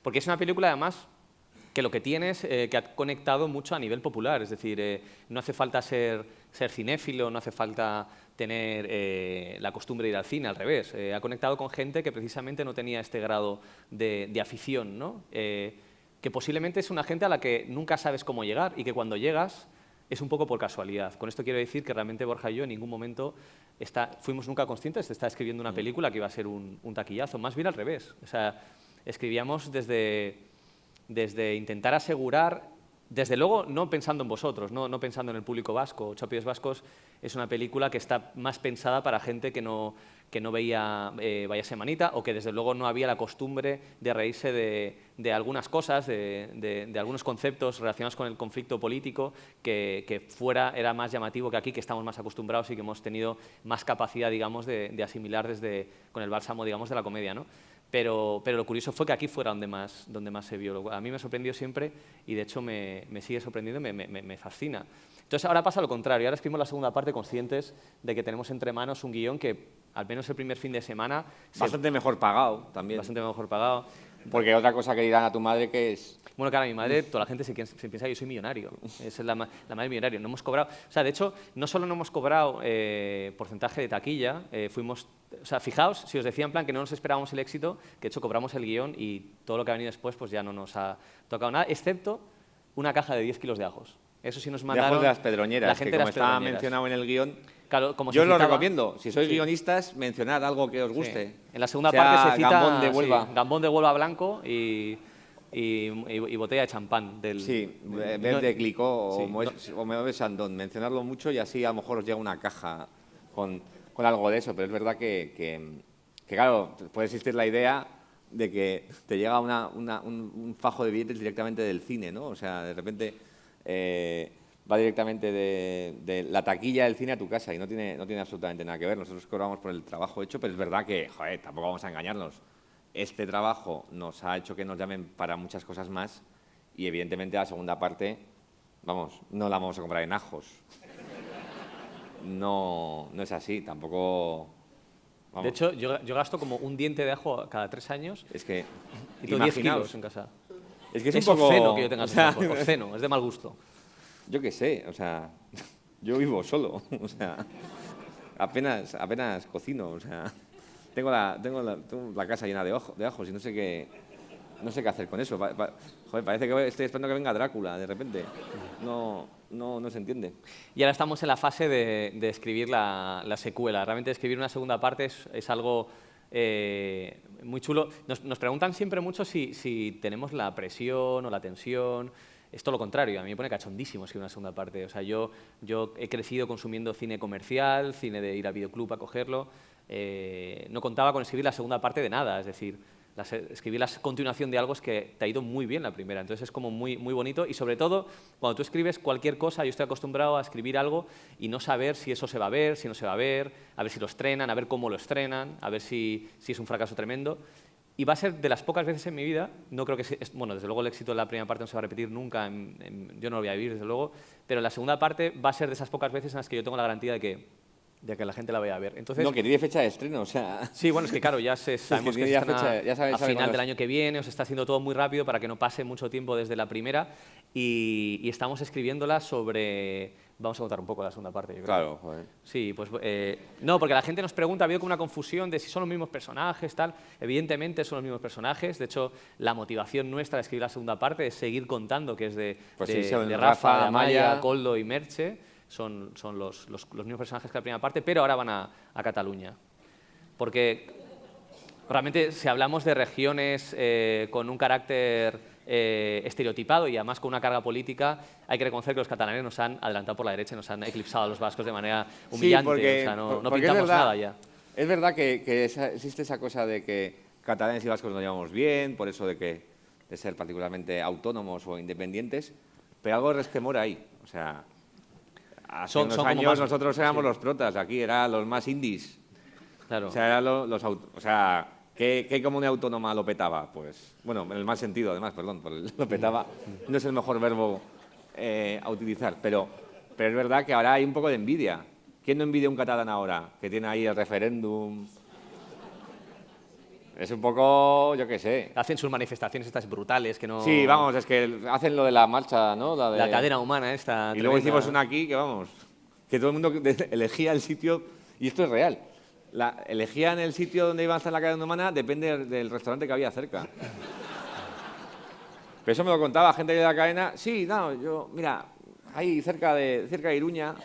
Porque es una película, además, que lo que tiene es que ha conectado mucho a nivel popular, es decir, no hace falta ser cinéfilo, no hace falta tener la costumbre de ir al cine, al revés. Ha conectado con gente que precisamente no tenía este grado de afición, ¿no? Que posiblemente es una gente a la que nunca sabes cómo llegar y que cuando llegas es un poco por casualidad. Con esto quiero decir que realmente Borja y yo en ningún momento fuimos nunca conscientes de estar escribiendo una película que iba a ser un taquillazo, más bien al revés. O sea, escribíamos desde intentar asegurar, desde luego no pensando en vosotros, no pensando en el público vasco. 8 apellidos vascos es una película que está más pensada para gente que no veía Vaya Semanita o que desde luego no había la costumbre de reírse de algunas cosas, de algunos conceptos relacionados con el conflicto político que fuera era más llamativo que aquí, que estamos más acostumbrados y que hemos tenido más capacidad, digamos, de asimilar con el bálsamo, digamos, de la comedia, ¿no? Pero lo curioso fue que aquí fuera donde más se vio. A mí me sorprendió siempre y, de hecho, me sigue sorprendiendo, me fascina. Entonces, ahora pasa lo contrario. Ahora escribimos la segunda parte conscientes de que tenemos entre manos un guión que, al menos el primer fin de semana... Bastante mejor pagado también. Bastante mejor pagado. Porque otra cosa que dirán a tu madre que es... Bueno, claro, mi madre, toda la gente se piensa que yo soy millonario. Esa es la madre millonario. No hemos cobrado... O sea, de hecho, no solo no hemos cobrado porcentaje de taquilla, o sea, fijaos, si os decía en plan que no nos esperábamos el éxito, que de hecho cobramos el guión y todo lo que ha venido después pues ya no nos ha tocado nada, excepto una caja de 10 kilos de ajos. Eso sí nos mandaron... De ajos de las Pedroñeras, la gente que como de las estaba Pedroñeras. mencionado en el guión... Claro, como yo se lo citaba, recomiendo. Si sois guionistas, mencionad algo que os guste. Sí. En la segunda sea parte se cita Gambón de Huelva. Gambón de Huelva blanco y botella de champán. Sí, Verde Clicó sí, o Moe Sandón. Mencionarlo mucho y así a lo mejor os llega una caja con algo de eso. Pero es verdad que claro, puede existir la idea de que te llega un fajo de billetes directamente del cine, ¿no? O sea, de repente va directamente de la taquilla del cine a tu casa y no tiene absolutamente nada que ver. Nosotros cobramos por el trabajo hecho, pero es verdad que, joder, tampoco vamos a engañarnos. Este trabajo nos ha hecho que nos llamen para muchas cosas más y, evidentemente, la segunda parte, vamos, no la vamos a comprar en ajos. No es así, tampoco... Vamos. De hecho, yo gasto como un diente de ajo cada 3 años. Es que, y tengo 10 kilos en casa. Es que es un un poco... obsceno que yo tenga ese ajo, obsceno, es de mal gusto. Yo qué sé, o sea, yo vivo solo, o sea, apenas cocino, o sea, tengo la casa llena de ajos y no sé qué hacer con eso. Joder, parece que estoy esperando que venga Drácula de repente. No se entiende. Y ahora estamos en la fase de escribir la secuela. Realmente escribir una segunda parte es algo muy chulo. Nos preguntan siempre mucho si tenemos la presión o la tensión. Es todo lo contrario, a mí me pone cachondísimo escribir una segunda parte. O sea, yo he crecido consumiendo cine comercial, cine de ir al videoclub a cogerlo. No contaba con escribir la segunda parte de nada, es decir, escribir la continuación de algo es que te ha ido muy bien la primera. Entonces es como muy, muy bonito y sobre todo cuando tú escribes cualquier cosa, yo estoy acostumbrado a escribir algo y no saber si eso se va a ver, si no se va a ver si lo estrenan, a ver cómo lo estrenan, a ver si es un fracaso tremendo. Y va a ser de las pocas veces en mi vida, no creo que bueno, desde luego el éxito de la primera parte no se va a repetir nunca, yo no lo voy a vivir desde luego, pero la segunda parte va a ser de esas pocas veces en las que yo tengo la garantía de que la gente la vaya a ver. Entonces, No, que tiene fecha de estreno, o sea... Sí, bueno, es que claro, sabemos que ya a final del año que viene, os está haciendo todo muy rápido para que no pase mucho tiempo desde la primera y estamos escribiéndola sobre... Vamos a contar un poco la segunda parte, yo creo. Claro, joder. Sí, pues no, porque la gente nos pregunta, ha habido como una confusión de si son los mismos personajes, tal. Evidentemente son los mismos personajes, de hecho la motivación nuestra de escribir la segunda parte es seguir contando que es de Rafa, de Amaya, Koldo y Merche, son los mismos personajes que la primera parte, pero ahora van a Cataluña. Porque realmente si hablamos de regiones con un carácter estereotipado y además con una carga política, hay que reconocer que los catalanes nos han adelantado por la derecha y nos han eclipsado a los vascos de manera humillante. Sí, porque, o sea, no porque pintamos nada ya. Es verdad que existe esa cosa de que catalanes y vascos nos llevamos bien, por eso de ser particularmente autónomos o independientes, pero algo de resquemor ahí. O sea, hace unos años nosotros éramos los protas, aquí eran los más indies. Claro. O sea, eran ¿qué comunidad autónoma lo petaba? Pues, bueno, en el mal sentido, además, perdón, lo petaba no es el mejor verbo a utilizar, pero es verdad que ahora hay un poco de envidia. ¿Quién no envidia a un catalán ahora, que tiene ahí el referéndum? Es un poco, yo qué sé. Hacen sus manifestaciones estas brutales que no... Sí, vamos, es que hacen lo de la marcha, ¿no? La cadena humana esta. Y luego hicimos una aquí que, vamos, que todo el mundo elegía el sitio, y esto es real. Elegían el sitio donde iban a estar la cadena humana, depende del restaurante que había cerca. Pero eso me lo contaba gente de la cadena. Sí, no, mira, ahí cerca de Iruña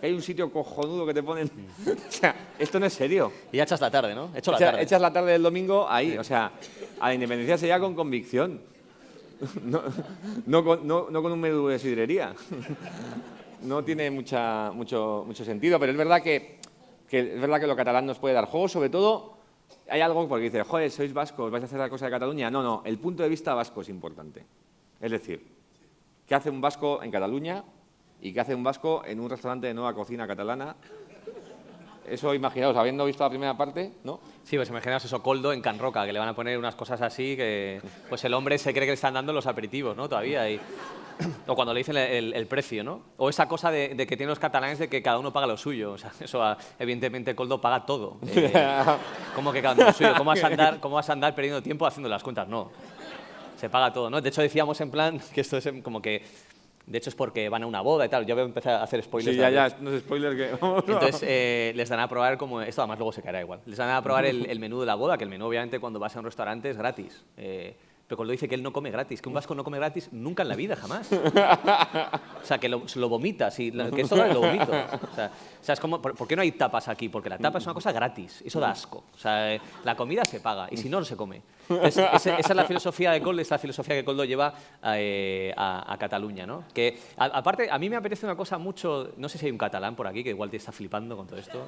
hay un sitio cojonudo que te ponen... O sea, esto no es serio. Y ya echas la tarde, ¿no? Echas la tarde del domingo ahí, o sea, a la independencia se llega con convicción. No con un menú de sidrería. No tiene mucho sentido, pero es verdad que lo catalán nos puede dar juego, sobre todo hay algo porque dice, joder, sois vascos, vais a hacer la cosa de Cataluña. No, el punto de vista vasco es importante. Es decir, ¿qué hace un vasco en Cataluña y qué hace un vasco en un restaurante de nueva cocina catalana? Eso imaginaos, habiendo visto la primera parte, ¿no? Sí, pues imaginaos eso, Koldo en Can Roca, que le van a poner unas cosas así que pues el hombre se cree que le están dando los aperitivos, ¿no? Todavía. O cuando le dicen el precio, ¿no? O esa cosa de que tienen los catalanes de que cada uno paga lo suyo. O sea, eso, evidentemente, Koldo paga todo. ¿Cómo que cada uno lo suyo? ¿Cómo vas a andar perdiendo tiempo haciendo las cuentas? No. Se paga todo, ¿no? De hecho, decíamos en plan que esto es como que... De hecho, es porque van a una boda y tal. Yo voy a empezar a hacer spoilers. Sí, ya, no es spoiler que... Entonces, les dan a probar como... Esto además luego se caerá igual. Les dan a probar el menú de la boda, que el menú, obviamente, cuando vas a un restaurante es gratis. Pero cuando dice que él no come gratis, que un vasco no come gratis nunca en la vida, jamás. O sea, que lo vomitas y que esto lo vomito. O sea, es como, ¿por qué no hay tapas aquí? Porque la tapa es una cosa gratis, eso da asco. O sea, la comida se paga y si no, no se come. Entonces, esa es la filosofía de Koldo, es la filosofía que Koldo lleva a Cataluña, ¿no? Que, aparte, a mí me apetece una cosa mucho... No sé si hay un catalán por aquí que igual te está flipando con todo esto.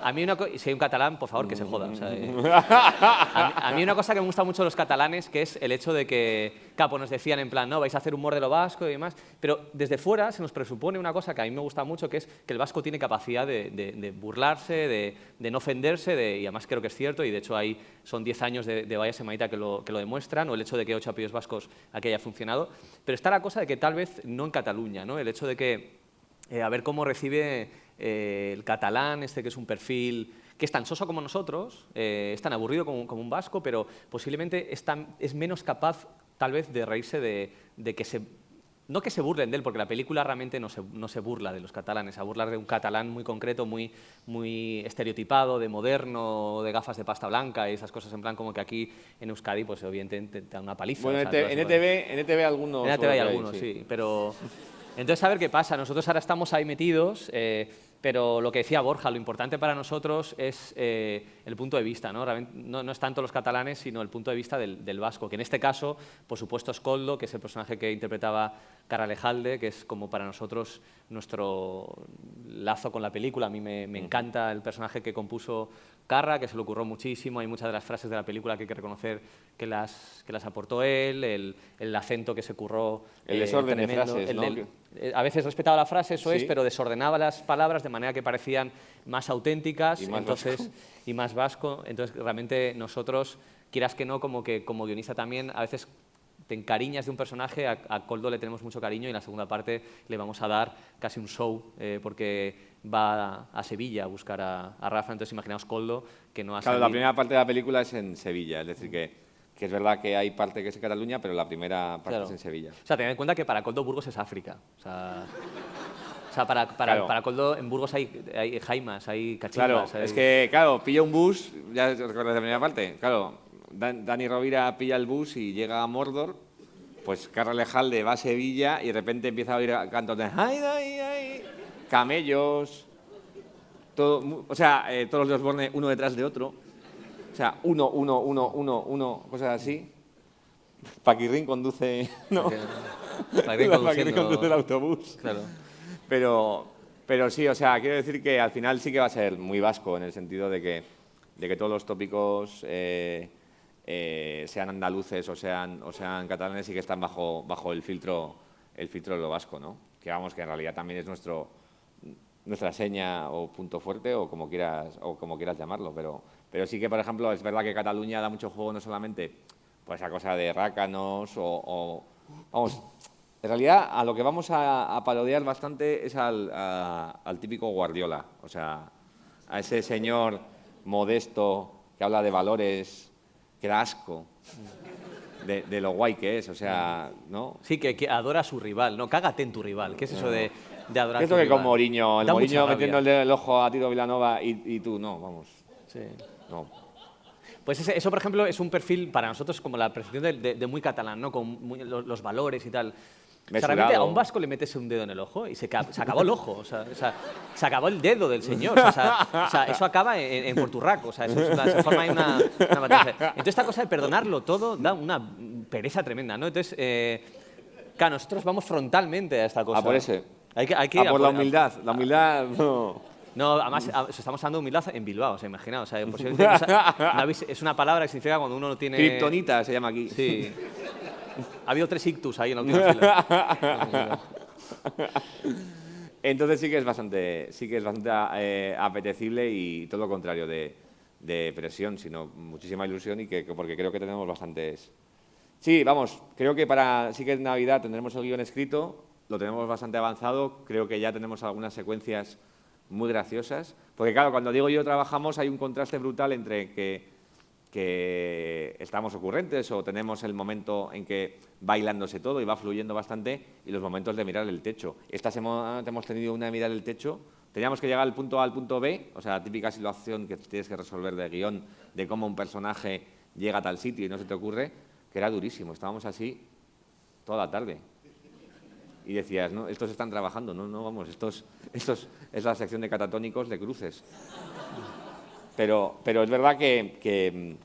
A mí si hay un catalán, por favor, que se joda. O sea, a mí una cosa que me gusta mucho de los catalanes, que es el hecho de que, capo, nos decían en plan, no, vais a hacer humor de lo vasco y demás, pero desde fuera se nos presupone una cosa que a mí me gusta mucho, que es que el vasco tiene capacidad de burlarse, de no ofenderse, y además creo que es cierto, y de hecho son 10 años de Vaya Semanita que lo demuestran, o el hecho de que 8 apellidos vascos aquí haya funcionado, pero está la cosa de que tal vez no en Cataluña, ¿no? El hecho de que, a ver cómo recibe el catalán, que es un perfil que es tan soso como nosotros, es tan aburrido como un vasco, pero posiblemente es menos capaz, tal vez, de reírse de que no que se burlen de él, porque la película realmente no se burla de los catalanes, se burla de un catalán muy concreto, muy estereotipado, de moderno, de gafas de pasta blanca y esas cosas, en plan como que aquí en Euskadi, pues evidentemente te dan una paliza. Bueno, en ETV algunos. En ETV hay algunos, sí, pero... Entonces, a ver qué pasa. Nosotros ahora estamos ahí metidos, pero lo que decía Borja, lo importante para nosotros es el punto de vista, ¿no? No es tanto los catalanes, sino el punto de vista del vasco, que en este caso, por supuesto, es Koldo, que es el personaje que interpretaba Carralejalde, que es como para nosotros nuestro lazo con la película. A mí me encanta el personaje que compuso Carra, que se le ocurrió muchísimo. Hay muchas de las frases de la película que hay que reconocer que las aportó él, el acento que se curró. El desorden tremendo. de frases, ¿no? A veces respetaba la frase, eso Sí. es, pero desordenaba las palabras de manera que parecían más auténticas Y más y más vasco. Entonces, realmente nosotros, quieras que no, como guionista también, a veces te encariñas de un personaje. A Koldo le tenemos mucho cariño y en la segunda parte le vamos a dar casi un show porque va a Sevilla a buscar a Rafa. Entonces, imaginaos Koldo que no ha Claro, salido. la primera parte de la película es en Sevilla, es decir, que es verdad que hay parte que es en Cataluña, pero la primera parte Claro. es en Sevilla. O sea, tened en cuenta que para Koldo Burgos es África. O sea, Claro. para Koldo en Burgos hay jaimas, hay Claro, cachimbas. es que, claro, pilla un bus, ya te recuerdas de la primera parte, claro, Dani Rovira pilla el bus y llega a Mordor, pues Carralejalde va a Sevilla y de repente empieza a oír cantos de ¡ay, ay, ay! Camellos, todo, o sea, todos los Osborne uno detrás de otro, o sea, uno, cosas así. Paquirrín conduce, ¿no? Paquirrín conduce el autobús. Claro. Pero sí, o sea, quiero decir que al final sí que va a ser muy vasco en el sentido de que todos los tópicos sean andaluces o sean catalanes y que están bajo el filtro de lo vasco, ¿no? Que vamos, que en realidad también es nuestra seña o punto fuerte o como quieras llamarlo, pero sí que, por ejemplo, es verdad que Cataluña da mucho juego no solamente pues a cosa de rácanos vamos, en realidad a lo que vamos a parodiar bastante es al típico Guardiola, o sea, a ese señor modesto que habla de valores, que da asco, de lo guay que es, o sea, ¿no? Sí, que adora a su rival, ¿no? Cágate en tu rival. ¿Qué es eso de adorar ¿Qué a es tu lo que rival? con Mourinho? El Da mucha Mourinho rabia. metiendo el ojo a Tito Vilanova y tú, no, vamos, Sí. no. Pues eso, por ejemplo, es un perfil para nosotros como la percepción de muy catalán, ¿no? Con los valores y tal. O sea, realmente a un vasco le metes un dedo en el ojo y se acabó el ojo. O sea, se acabó el dedo del señor. O sea, eso acaba en Porturraco. O sea, se forma ahí una batalla. Entonces, esta cosa de perdonarlo todo da una pereza tremenda, ¿no? Entonces, claro, nosotros vamos frontalmente a esta cosa. A por ese. Hay que A por la humildad. La humildad, no. No, además, estamos hablando de humildad en Bilbao, o sea, imaginaos. O sea, posiblemente es una palabra que significa cuando uno no tiene... Kriptonita se llama aquí. Sí. Ha habido 3 ictus ahí en la última fila. Entonces sí que es bastante apetecible y todo lo contrario de presión, sino muchísima ilusión y porque creo que tenemos bastantes... Sí, vamos, creo que sí que en Navidad tendremos el guión escrito, lo tenemos bastante avanzado, creo que ya tenemos algunas secuencias muy graciosas, porque claro, cuando digo yo trabajamos hay un contraste brutal entre que estamos ocurrentes o tenemos el momento en que va hilándose todo y va fluyendo bastante y los momentos de mirar el techo. Esta semana hemos tenido una de mirar el techo, teníamos que llegar al punto A al punto B, o sea, la típica situación que tienes que resolver de guión, de cómo un personaje llega a tal sitio y no se te ocurre, que era durísimo, estábamos así toda la tarde. Y decías, no, estos están trabajando, no, vamos, estos es la sección de catatónicos de cruces. Pero es verdad que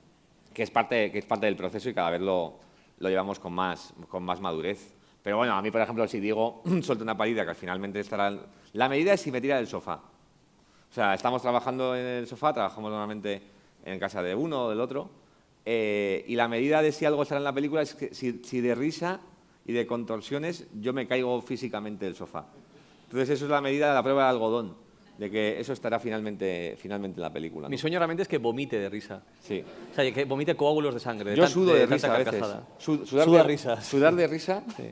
es parte del proceso y cada vez lo llevamos con más madurez. Pero bueno, a mí, por ejemplo, si digo, suelto una parida que finalmente estará... La medida es si me tira del sofá. O sea, estamos trabajando en el sofá, trabajamos normalmente en casa de uno o del otro, y la medida de si algo estará en la película es que si de risa y de contorsiones yo me caigo físicamente del sofá. Entonces eso es la medida de la prueba de algodón, de que eso estará finalmente en la película, ¿no? Mi sueño realmente es que vomite de risa. Sí. O sea, que vomite coágulos de sangre. Yo sudo de tanta risa a veces. carcajada. Sudar Suda de risa. Sudar de risa. Sí.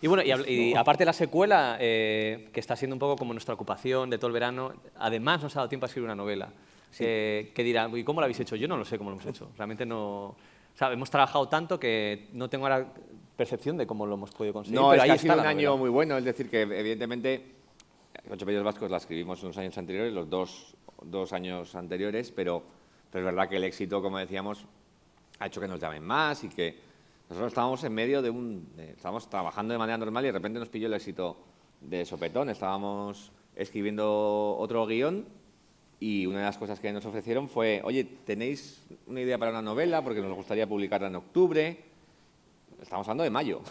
Y bueno, y aparte la secuela, que está siendo un poco como nuestra ocupación de todo el verano, además nos ha dado tiempo a escribir una novela. Sí. Que dirán, ¿y cómo lo habéis hecho? Yo no lo sé cómo lo hemos hecho. Realmente no... O sea, hemos trabajado tanto que no tengo ahora percepción de cómo lo hemos podido conseguir. No, pero es ahí que ha está sido la un año novela. muy bueno, es decir, que evidentemente Ocho Apellidos Vascos la escribimos en los años anteriores, los dos años anteriores, pero es verdad que el éxito, como decíamos, ha hecho que nos llamen más y que nosotros estábamos en medio estábamos trabajando de manera normal y de repente nos pilló el éxito de sopetón. Estábamos escribiendo otro guión y una de las cosas que nos ofrecieron fue, oye, ¿tenéis una idea para una novela? Porque nos gustaría publicarla en octubre. estamos hablando de mayo.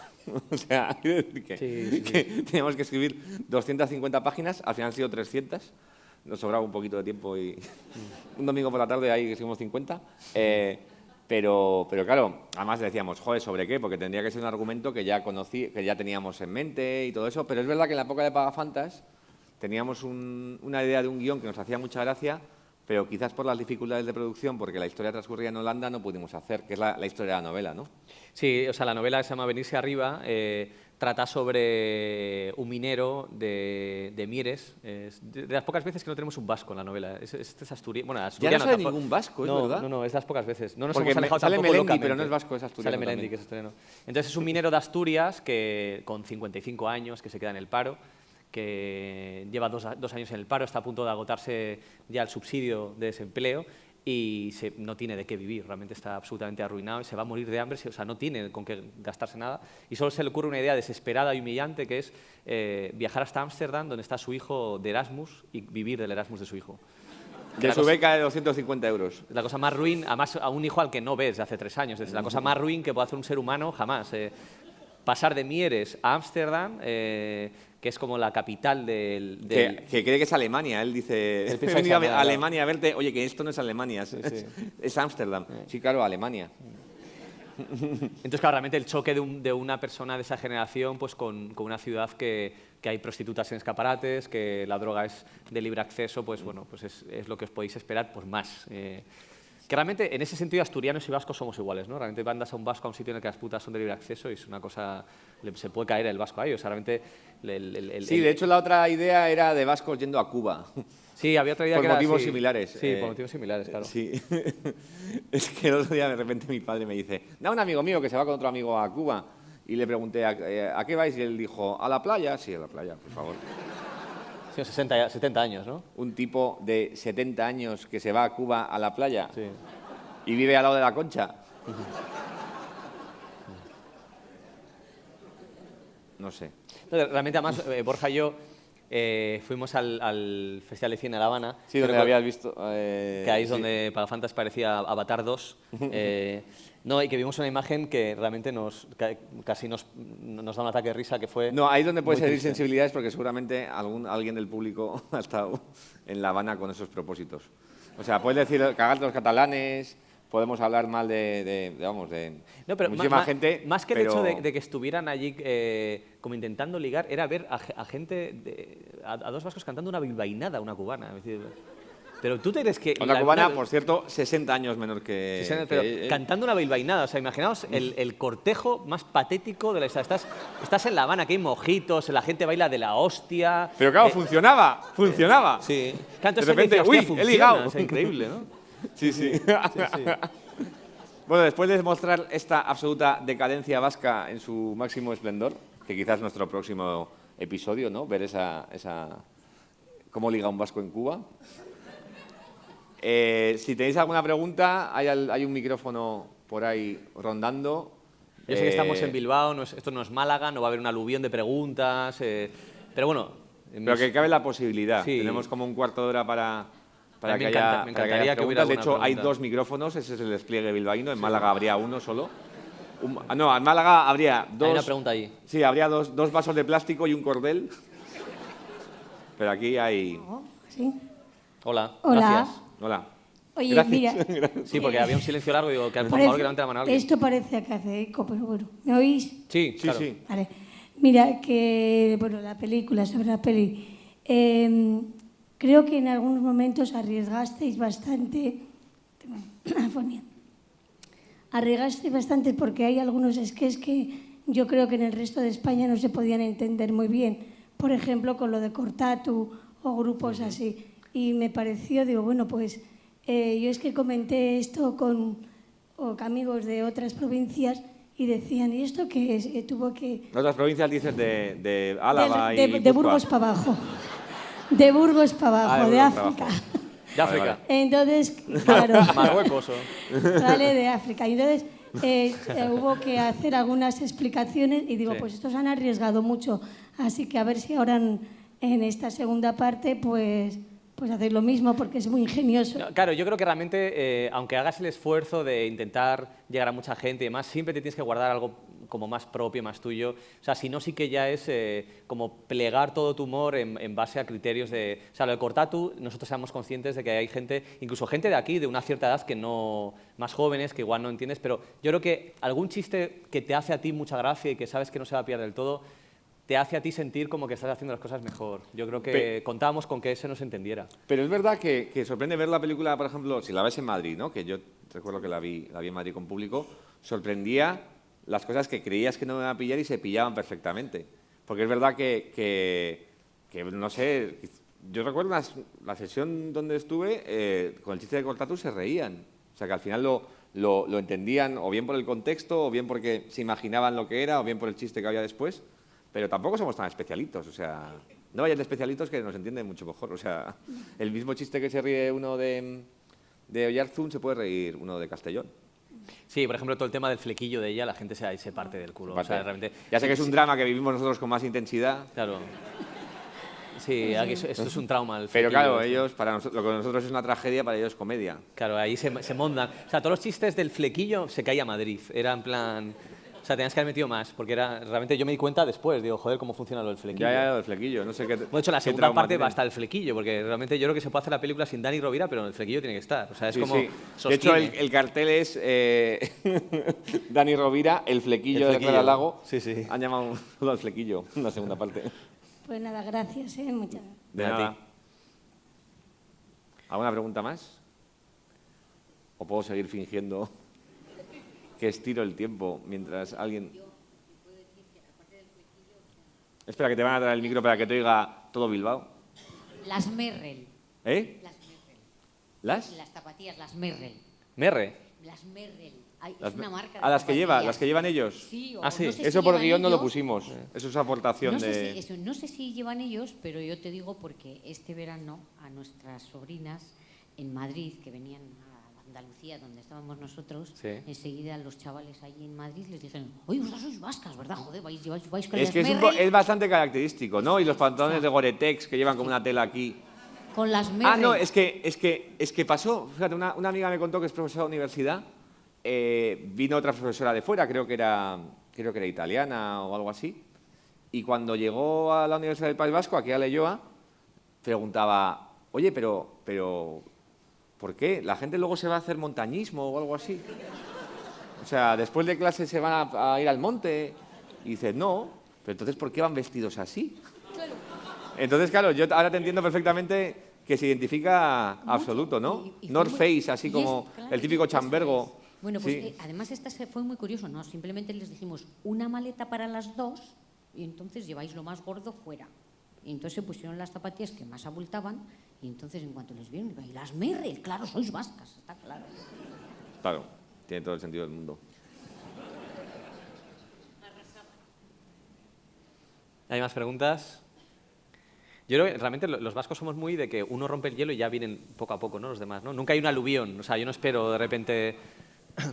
O sea, que teníamos que escribir 250 páginas, al final han sido 300. Nos sobraba un poquito de tiempo y un domingo por la tarde ahí escribimos 50. Pero claro, además decíamos, joder, ¿sobre qué? Porque tendría que ser un argumento que ya que ya teníamos en mente y todo eso. Pero es verdad que en la época de Pagafantas teníamos una idea de un guión que nos hacía mucha gracia, pero quizás por las dificultades de producción, porque la historia transcurría en Holanda, no pudimos hacer, que es la historia de la novela, ¿no? Sí, o sea, la novela se llama Venirse arriba, trata sobre un minero de Mieres. Es de las pocas veces que no tenemos un vasco en la novela. Este es asturiano. Bueno, asturiano ya no sale tampoco. ningún vasco, ¿es verdad? No, es de las pocas veces. No nos Porque hemos alejado sale tampoco Melendi, locamente. pero no es vasco, es asturiano. Sale Melendi, también. que es asturiano. Entonces es un minero de Asturias que con 55 años, que se queda en el paro, que lleva dos años en el paro, está a punto de agotarse ya el subsidio de desempleo y no tiene de qué vivir, realmente está absolutamente arruinado y se va a morir de hambre, o sea, no tiene con qué gastarse nada y solo se le ocurre una idea desesperada y humillante que es viajar hasta Ámsterdam, donde está su hijo de Erasmus, y vivir del Erasmus de su hijo. De su beca de 250 euros. La cosa más ruin, además a un hijo al que no ves de hace 3 años, es la cosa más ruin que puede hacer un ser humano jamás. Pasar de Mieres a Ámsterdam, que es como la capital del... Que cree que es Alemania. Él dice, he venido a Alemania a verte. Oye, que esto no es Alemania, es Ámsterdam. Sí, claro, Alemania. Entonces, claro, realmente el choque de una persona de esa generación pues con una ciudad que hay prostitutas en escaparates, que la droga es de libre acceso, pues bueno, pues es lo que os podéis esperar, pues más. Que realmente, en ese sentido, asturianos y vascos somos iguales, ¿no? Realmente mandas a un vasco a un sitio en el que las putas son de libre acceso y es una cosa... Se puede caer el vasco ahí, o sea, realmente... Sí, de hecho, la otra idea era de vascos yendo a Cuba. Sí, había otra idea por que era... Por motivos sí, similares. Sí, por motivos similares, claro. Sí. Es que el otro día, de repente, mi padre me dice, da un amigo mío que se va con otro amigo a Cuba. Y le pregunté, ¿a qué vais? Y él dijo, ¿a la playa? Sí, a la playa, por favor. Sí, 70 años, ¿no? Un tipo de 70 años que se va a Cuba a la playa. Sí. Y vive al lado de la Concha. No sé. Realmente, además, Borja y yo fuimos al Festival de Cine de La Habana. Sí, donde habías visto... que ahí es donde Pagafantas parecía Avatar 2. No, y que vimos una imagen que realmente casi nos da un ataque de risa, que fue... No, ahí es donde puedes herir triste. sensibilidades, porque seguramente alguien del público ha estado en La Habana con esos propósitos. O sea, puedes decir, cagarte los catalanes... Podemos hablar mal de no, pero muchísima gente. Más que el hecho de que estuvieran allí como intentando ligar, era ver a gente, a dos vascos cantando una bilbainada a una cubana. Es decir, pero tú te crees que... Una cubana, por cierto, 60 años menor que... 60, pero cantando una bilbainada. O sea, imaginaos el cortejo más patético de la historia. Estás en La Habana, que hay mojitos, la gente baila de la hostia... Pero claro, funcionaba. Sí. Canto de repente, dice, uy, funciona, he ligado. Es increíble, ¿no? Sí. Bueno, después de mostrar esta absoluta decadencia vasca en su máximo esplendor, que quizás es nuestro próximo episodio, ¿no? Ver esa cómo liga un vasco en Cuba. Si tenéis alguna pregunta, hay un micrófono por ahí rondando. Yo sé que estamos en Bilbao, esto no es Málaga, no va a haber un aluvión de preguntas, pero bueno... Pero que cabe la posibilidad. Sí. Tenemos como un cuarto de hora para que me haya encantaría que hubiera preguntas. De hecho, alguna hay pregunta. 2 micrófonos, ese es el despliegue bilbaíno. En Málaga habría uno solo. No, en Málaga habría 2... Hay una pregunta ahí. Sí, habría dos vasos de plástico y un cordel. Pero aquí hay... ¿Sí? Hola. Hola. Gracias. Hola. Oye, Gracias. mira, Sí, porque había un silencio largo y digo, por parece- favor, que levante la mano alguien. esto parece que hace eco, pero bueno, ¿me oís? Sí, Sí, claro. sí. Vale. Mira, que, bueno, la película, sobre la peli, creo que en algunos momentos arriesgasteis bastante, tengo una afonía. Arriesgasteis bastante porque hay algunos sketches que yo creo que en el resto de España no se podían entender muy bien. Por ejemplo, con lo de Cortatu o grupos así. Y me pareció, digo, bueno, pues yo es que comenté esto con amigos de otras provincias y decían, ¿y esto qué es? Tuvo que... Otras provincias dices de Álava de y de Burgos para abajo. De Burgos para abajo, de Burgos para África. abajo. De África. Vale. Entonces, claro, Marruecos. ¿O? vale, de África. Y entonces hubo que hacer algunas explicaciones y digo, Sí. pues estos han arriesgado mucho. Así que a ver si ahora en esta segunda parte, pues hacéis lo mismo porque es muy ingenioso. No, claro, yo creo que realmente, aunque hagas el esfuerzo de intentar llegar a mucha gente y demás, siempre te tienes que guardar algo como más propio, más tuyo. O sea, si no, sí que ya es como plegar todo tu humor en base a criterios de... O sea, lo de Cortatu, nosotros seamos conscientes de que hay gente, incluso gente de aquí, de una cierta edad, que no... más jóvenes, que igual no entiendes, pero yo creo que algún chiste que te hace a ti mucha gracia y que sabes que no se va a pillar del todo, te hace a ti sentir como que estás haciendo las cosas mejor. Yo creo que contábamos con que ese no se entendiera. Pero es verdad que sorprende ver la película, por ejemplo, si la ves en Madrid, ¿no? Que yo recuerdo que la vi en Madrid con público, sorprendía las cosas que creías que no me iban a pillar y se pillaban perfectamente. Porque es verdad que no sé, yo recuerdo la sesión donde estuve, con el chiste de Cortatu se reían. O sea, que al final lo entendían o bien por el contexto, o bien porque se imaginaban lo que era, o bien por el chiste que había después. Pero tampoco somos tan especialitos, o sea, no vayan de especialitos que nos entienden mucho mejor. O sea, el mismo chiste que se ríe uno de Oyarzún se puede reír uno de Castellón. Sí, por ejemplo, todo el tema del flequillo de ella, la gente se parte del culo. O sea, realmente, ya sé que es un drama que vivimos nosotros con más intensidad. Claro. Sí, aquí esto es un trauma. El Pero flequillo, claro, ellos, para nosotros, lo que nosotros es una tragedia, para ellos es comedia. Claro, ahí se montan. O sea, todos los chistes del flequillo se caía a Madrid. Era en plan... O sea, tenías que haber metido más, porque realmente yo me di cuenta después, digo, joder, cómo funciona lo del flequillo. Ya, el flequillo, no sé qué. De hecho, la segunda parte va hasta el flequillo, porque realmente yo creo que se puede hacer la película sin Dani Rovira, pero el flequillo tiene que estar. O sea, es como... Sí. De hecho, el cartel es Dani Rovira, el flequillo de Clara Lago. Sí, sí. Han llamado todo al flequillo, en la segunda parte. Pues nada, gracias, muchas gracias. De nada. ¿Alguna pregunta más? ¿O puedo seguir fingiendo que estiro el tiempo mientras alguien... Espera, que te van a traer el micro para que te oiga todo Bilbao. Las Merrell. ¿Eh? Las Merrell. ¿Las? Las zapatillas, las Merrell. Merre. Las Merrell. Ay, Las es una marca de las que zapatillas. llevan ellos. Sí, o Ah, sí. no sé Eso si por llevan guión no lo ellos. pusimos. Eso es aportación No sé, de... no sé si llevan ellos, pero yo te digo porque este verano a nuestras sobrinas en Madrid, que venían a Andalucía, donde estábamos nosotros, Sí. enseguida los chavales allí en Madrid les dijeron: oye, vosotras sois vascas, ¿verdad? Joder, vais con Es las que Merrell. es bastante característico, ¿no? Y los pantalones de Gore-Tex que llevan como una tela aquí. Con las Merrell. Ah, no, es que pasó. Fíjate, una amiga me contó que es profesora de universidad. Vino otra profesora de fuera, creo que era italiana o algo así. Y cuando llegó a la Universidad del País Vasco, aquí a Leioa, preguntaba: oye, pero ¿por qué? ¿La gente luego se va a hacer montañismo o algo así? O sea, después de clase se van a ir al monte. Y dice: no, pero entonces ¿por qué van vestidos así? Entonces, claro, yo ahora te entiendo perfectamente que se identifica absoluto, ¿no? Y fue North muy- Face, así y como claro, el típico eso chambergo. es. Bueno, pues Sí. además esta fue muy curioso, ¿no? Simplemente les dijimos una maleta para las dos y entonces lleváis lo más gordo fuera. Y entonces se pusieron las zapatillas que más abultaban y entonces en cuanto les vieron, y las Merrell, claro, sois vascas, está claro. Claro, tiene todo el sentido del mundo. ¿Hay más preguntas? Yo creo que realmente los vascos somos muy de que uno rompe el hielo y ya vienen poco a poco, ¿no? Los demás, ¿no? Nunca hay un aluvión. O sea, yo no espero de repente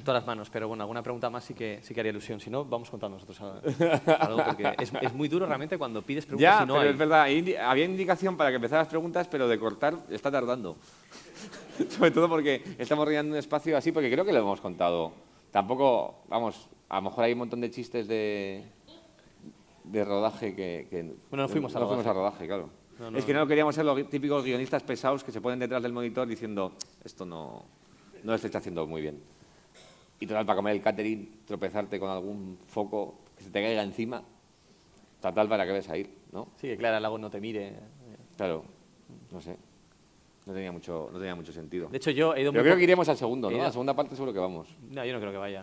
todas las manos, pero bueno, alguna pregunta más sí que haría ilusión. Si no, vamos contando nosotros algo, porque es muy duro realmente cuando pides preguntas Ya, y no pero hay. es verdad, había indicación para que empezaran las preguntas, pero de cortar está tardando. Sobre todo porque estamos rellenando un espacio así, porque creo que lo hemos contado. Tampoco, vamos, a lo mejor hay un montón de chistes de rodaje que Bueno, no fuimos a fuimos rodaje. a rodaje, claro. No, Es que no queríamos ser los típicos guionistas pesados que se ponen detrás del monitor diciendo: esto no lo estáis haciendo muy bien. Y total, para comer el catering, tropezarte con algún foco que se te caiga encima, total, para que ves a ir, ¿no? Sí, que Clara el Lago no te mire. Claro, no sé. No tenía mucho sentido. De hecho, yo he ido Pero muy creo po- que iremos al segundo, he ¿no? ido- A la segunda parte seguro que vamos. No, yo no creo que vaya.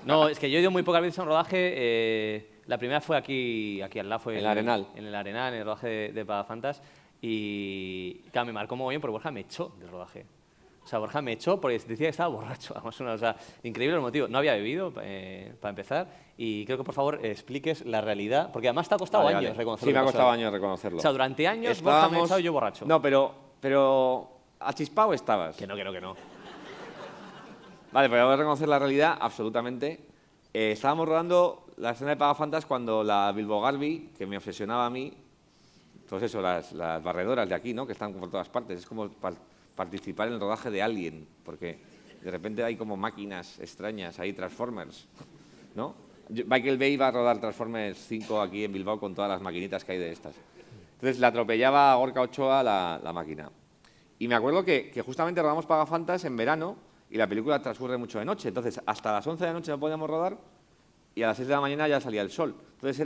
No, es que yo he ido muy pocas veces a un rodaje. La primera fue aquí al lado. Fue En el Arenal. En el Arenal, en el rodaje de Pagafantas. Y claro, me marcó muy bien porque Borja me echó del rodaje. O sea, Borja me echó porque decía que estaba borracho. Vamos, o sea, increíble el motivo. No había bebido, para empezar. Y creo que, por favor, expliques la realidad. Porque además te ha costado Vale, años vale. reconocerlo. Sí, me ha que costado pasó. años reconocerlo. O sea, durante años Borja me ha echado y yo borracho. No, pero achispado estabas. Que no. Vale, pero voy a reconocer la realidad, absolutamente. Estábamos rodando la escena de Pagafantas cuando la Bilbo Garbi, que me obsesionaba a mí, pues eso, las barredoras de aquí, ¿no? Que están por todas partes. Es como participar en el rodaje de Alien, porque de repente hay como máquinas extrañas, hay Transformers, ¿no? Michael Bay iba a rodar Transformers 5 aquí en Bilbao con todas las maquinitas que hay de estas. Entonces le atropellaba a Gorka Ochoa la máquina. Y me acuerdo que justamente rodamos Pagafantas en verano y la película transcurre mucho de noche. Entonces hasta las 11 de la noche no podíamos rodar y a las 6 de la mañana ya salía el sol. Entonces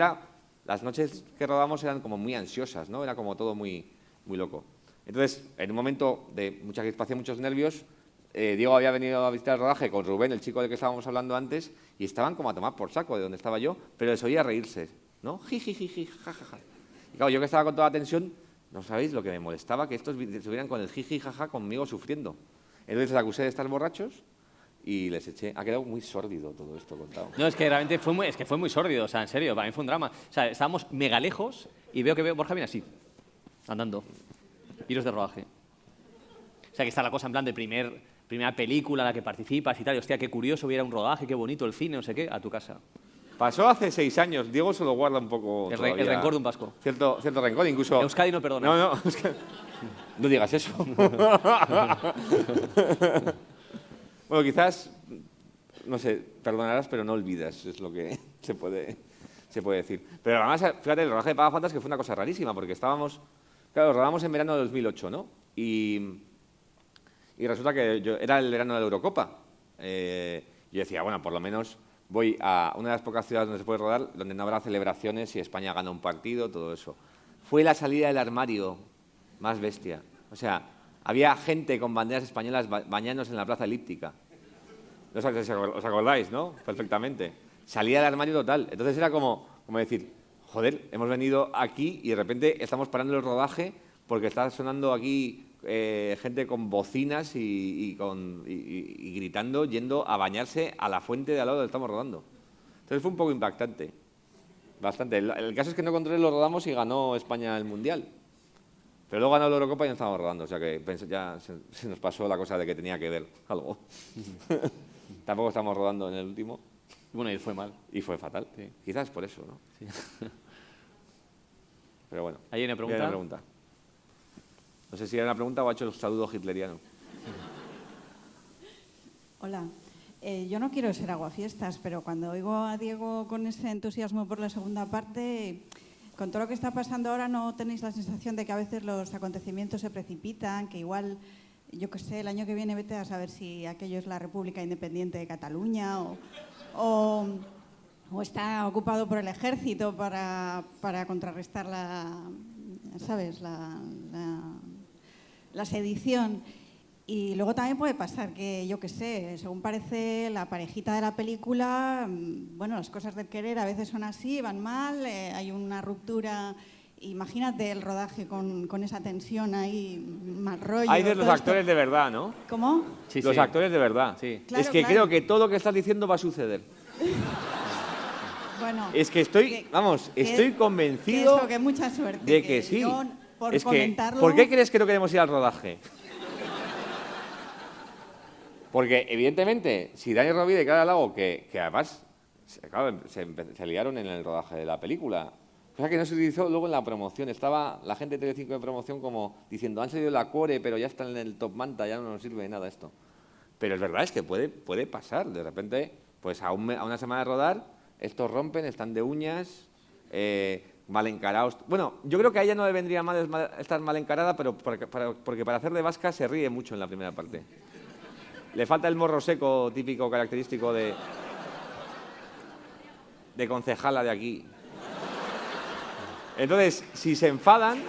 las noches que rodamos eran como muy ansiosas, ¿no? Era como todo muy, muy loco. Entonces, en un momento de mucha crispación, muchos nervios, Diego había venido a visitar el rodaje con Rubén, el chico del que estábamos hablando antes, y estaban como a tomar por saco de donde estaba yo, pero les oía reírse, ¿no? Jijijiji, jajaja. Y claro, yo que estaba con toda la tensión, no sabéis lo que me molestaba, que estos estuvieran con el jiji, jaja conmigo sufriendo. Entonces les acusé de estar borrachos y les eché. Ha quedado muy sórdido todo esto contado. No, es que realmente fue muy sórdido, o sea, en serio, para mí fue un drama. O sea, estábamos mega lejos y veo que Borja viene así, andando, hilos de rodaje. O sea, que está la cosa en plan de primera película en la que participas y tal, y hostia, qué curioso, hubiera un rodaje, qué bonito el cine, no sé qué, a tu casa. Pasó hace 6 años. Diego se lo guarda un poco El todavía. rencor de un vasco. Cierto rencor, incluso... Euskadi no perdona. No, no digas eso. Bueno, quizás, no sé, perdonarás, pero no olvidas, es lo que se puede decir. Pero además, fíjate, el rodaje de Pagafantas que fue una cosa rarísima, porque rodamos en verano de 2008, ¿no? Y resulta que era el verano de la Eurocopa. Yo decía, bueno, por lo menos voy a una de las pocas ciudades donde se puede rodar, donde no habrá celebraciones si España gana un partido, todo eso. Fue la salida del armario más bestia. O sea, había gente con banderas españolas bañándose en la plaza elíptica. ¿Os acordáis, no? Perfectamente. Salida del armario total. Entonces era como decir, joder, hemos venido aquí y de repente estamos parando el rodaje porque está sonando aquí gente con bocinas y gritando, yendo a bañarse a la fuente de al lado donde estamos rodando. Entonces fue un poco impactante. Bastante. El caso es que no controlé, lo rodamos y ganó España el Mundial. Pero luego ganó la Eurocopa y no estábamos rodando. O sea que ya se nos pasó la cosa de que tenía que ver algo. Tampoco estamos rodando en el último. Bueno, y fue mal. Y fue fatal. Sí. Quizás por eso, ¿no? Sí. Pero bueno. ¿Hay una pregunta? Hay una pregunta. No sé si era una pregunta o ha hecho el saludo hitleriano. Hola. Yo no quiero ser aguafiestas, pero cuando oigo a Diego con ese entusiasmo por la segunda parte, con todo lo que está pasando ahora, ¿no tenéis la sensación de que a veces los acontecimientos se precipitan, que igual, yo qué sé, el año que viene vete a saber si aquello es la República Independiente de Cataluña o está ocupado por el ejército para contrarrestar la sedición? Y luego también puede pasar que, yo qué sé, según parece la parejita de la película, bueno, las cosas del querer a veces son así, van mal, hay una ruptura. Imagínate el rodaje con esa tensión ahí, mal rollo. Hay de los actores de verdad, ¿no? ¿Cómo? Sí, los actores de verdad. Sí. Claro, es que claro. creo que todo lo que estás diciendo va a suceder. Bueno, Es que estoy convencido que mucha suerte. de que sí. Yo, por es que, comentarlo, ¿por qué crees que no queremos ir al rodaje? Porque, evidentemente, si Dani Rovira y Clara Lago, que además se liaron en el rodaje de la película, cosa que no se utilizó luego en la promoción. Estaba la gente de Telecinco de promoción como diciendo, han salido la core, pero ya están en el top manta, ya no nos sirve de nada esto. Pero es verdad, es que puede pasar. De repente, pues a una semana de rodar, estos rompen, están de uñas, mal encarados. Bueno, yo creo que a ella no le vendría mal estar mal encarada, pero porque para hacer de vasca se ríe mucho en la primera parte. Le falta el morro seco típico, característico de concejala de aquí. Entonces, si se enfadan,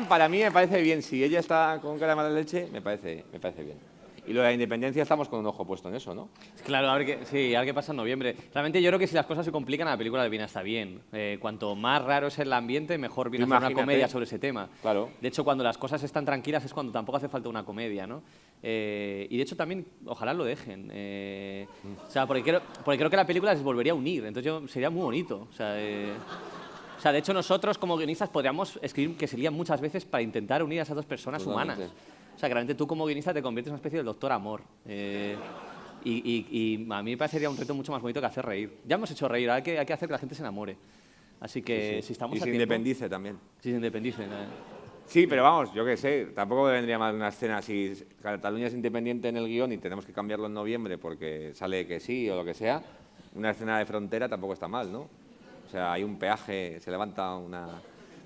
para mí me parece bien. Si ella está con cara de mala leche, me parece bien. Y lo de la independencia estamos con un ojo puesto en eso, ¿no? Claro, a ver qué pasa en noviembre. Realmente yo creo que si las cosas se complican, a la película le viene hasta bien. Cuanto más raro es el ambiente, mejor viene a hacer una Imagínate. comedia sobre ese tema. Claro. De hecho, cuando las cosas están tranquilas es cuando tampoco hace falta una comedia, ¿no? Y de hecho también, ojalá lo dejen. O sea, porque creo que la película les volvería a unir. Entonces sería muy bonito. O sea, de hecho nosotros como guionistas podríamos escribir que se lían muchas veces para intentar unir a esas dos personas Totalmente. humanas. O sea, que realmente tú como guionista te conviertes en una especie de doctor amor. Y a mí me parecería un reto mucho más bonito que hacer reír. Ya hemos hecho reír, hay que hacer que la gente se enamore. Así que si estamos Y a se tiempo... independice también. Si se independice. Sí, pero vamos, yo qué sé, tampoco me vendría mal una escena si Cataluña es independiente en el guión y tenemos que cambiarlo en noviembre porque sale que sí o lo que sea, una escena de frontera tampoco está mal, ¿no? O sea, hay un peaje, se levanta una...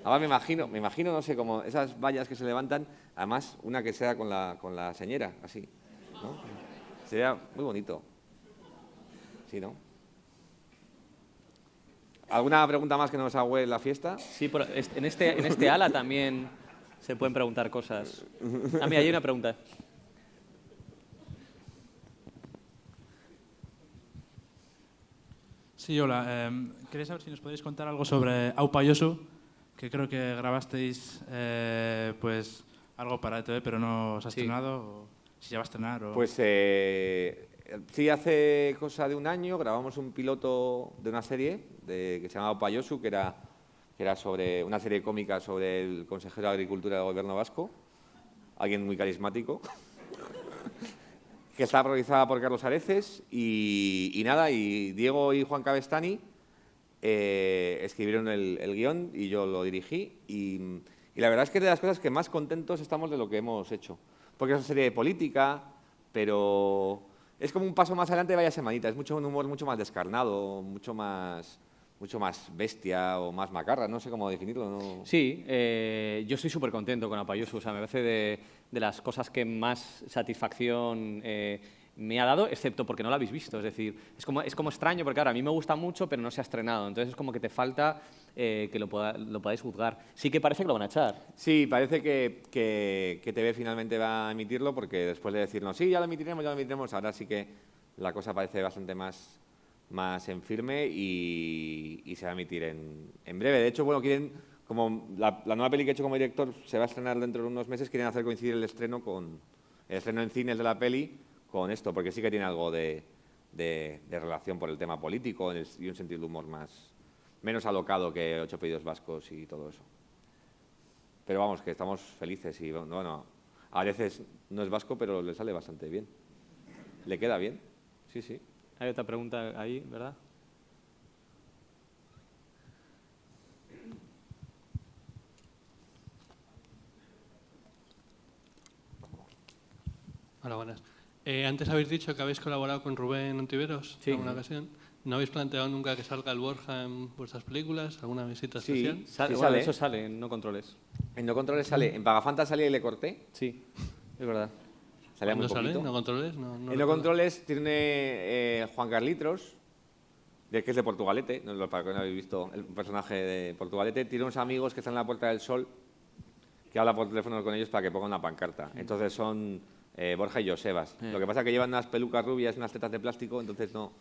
Ahora me imagino, no sé, como esas vallas que se levantan, además una que sea con la señera, así, ¿no? Sería muy bonito. Sí, ¿no? ¿Alguna pregunta más que nos haga la fiesta? Sí, en este ala también se pueden preguntar cosas. Ah, mira, hay una pregunta. Sí, hola. Quería saber si nos podéis contar algo sobre Aupa Josu, que creo que grabasteis pues algo para ETV, pero no se ha estrenado. O si ya va a estrenar. O... Pues sí, hace cosa de un año grabamos un piloto de una serie que se llamaba Aupa Josu, que era sobre una serie cómica sobre el consejero de Agricultura del Gobierno vasco, alguien muy carismático, que está protagonizada por Carlos Areces y nada, y Diego y Juan Cabestany escribieron el guión y yo lo dirigí y la verdad es que es de las cosas que más contentos estamos de lo que hemos hecho, porque es una serie de política, pero es como un paso más adelante de Vaya Semanita, es un humor mucho más descarnado, mucho más bestia o más macarra, no sé cómo definirlo. ¿No? Sí, yo estoy súper contento con Aupa Josu, o sea, me parece de las cosas que más satisfacción me ha dado, excepto porque no lo habéis visto, es decir, es como extraño, porque ahora a mí me gusta mucho, pero no se ha estrenado, entonces es como que te falta que lo podáis juzgar. Sí que parece que lo van a echar. Sí, parece que TV finalmente va a emitirlo, porque después de decirnos, sí, ya lo emitiremos, ahora sí que la cosa parece bastante más en firme y se va a emitir en breve. De hecho, bueno, quieren, como la nueva peli que he hecho como director se va a estrenar dentro de unos meses, quieren hacer coincidir el estreno en cines de la peli con esto, porque sí que tiene algo de relación por el tema político y un sentido de humor menos alocado que 8 apellidos vascos y todo eso. Pero vamos, que estamos felices y bueno, a veces no es vasco, pero le sale bastante bien. ¿Le queda bien? Sí, sí. Hay otra pregunta ahí, ¿verdad? Hola, buenas. Antes habéis dicho que habéis colaborado con Rubén Ontiveros en alguna ocasión. ¿No habéis planteado nunca que salga el Borja en vuestras películas? ¿Alguna visita especial? Sale. Eso sale en No Controles. En No Controles sale. En Pagafanta salía y le corté. Sí, es verdad. Salía muy ¿Cuándo sale? poquito. ¿No Controles? En No Controles tiene Juan Carlitos, que es de Portugalete, para que no habéis visto el personaje de Portugalete, tiene unos amigos que están en la Puerta del Sol, que habla por teléfono con ellos para que pongan una pancarta. Entonces son Borja y Josebas. Lo que pasa es que llevan unas pelucas rubias y unas tetas de plástico, entonces no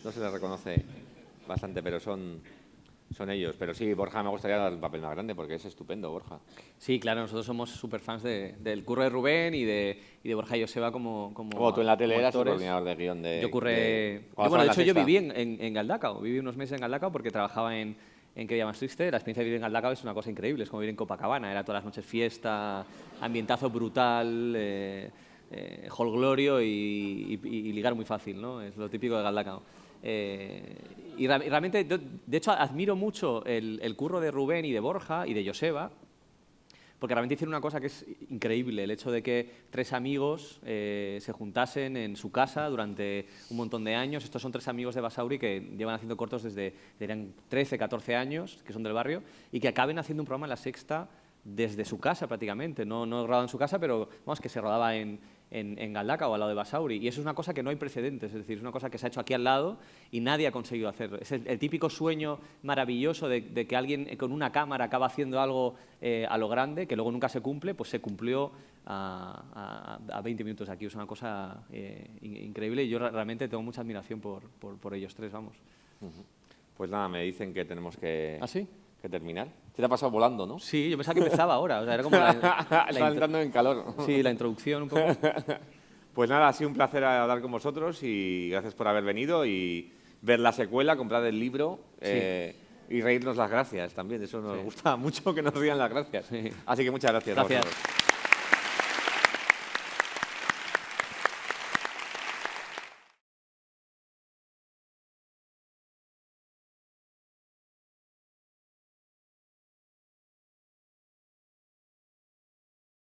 se les reconoce bastante, pero son ellos. Pero sí, Borja me gustaría dar el papel más grande porque es estupendo, Borja. Sí, claro, nosotros somos súper fans del curro de Rubén y de Borja y Joseba como tú en la tele eras el actores. coordinador de guión de... De hecho, yo viví en Galdacao. Viví unos meses en Galdacao porque trabajaba en Qué día más triste. La experiencia de vivir en Galdacao es una cosa increíble. Es como vivir en Copacabana. Era todas las noches fiesta, ambientazo brutal, holglorio y ligar muy fácil, ¿no? Es lo típico de Galdacao. Y realmente, de hecho, admiro mucho el curro de Rubén y de Borja y de Joseba, porque realmente hicieron una cosa que es increíble, el hecho de que 3 amigos se juntasen en su casa durante un montón de años. Estos son 3 amigos de Basauri que llevan haciendo cortos desde eran 13, 14 años, que son del barrio, y que acaben haciendo un programa en La Sexta desde su casa prácticamente. No rodado en su casa, pero vamos, que se rodaba en Galdacao, al lado de Basauri. Y eso es una cosa que no hay precedentes, es decir, es una cosa que se ha hecho aquí al lado y nadie ha conseguido hacer. Es el típico sueño maravilloso de que alguien con una cámara acaba haciendo algo a lo grande, que luego nunca se cumple, pues se cumplió a 20 minutos aquí. Es una cosa increíble y yo realmente tengo mucha admiración por ellos 3, vamos. Pues nada, me dicen que tenemos que... ¿Ah, sí? Que terminar. Se te ha pasado volando, ¿no? Sí, yo pensaba que empezaba ahora. O sea, era como Está entrando en calor. Sí, la introducción un poco. Pues nada, ha sido un placer hablar con vosotros y gracias por haber venido y ver la secuela, comprar el libro y reírnos las gracias también. Eso nos gusta mucho, que nos rían las gracias. Sí. Así que muchas gracias. Gracias. A vosotros.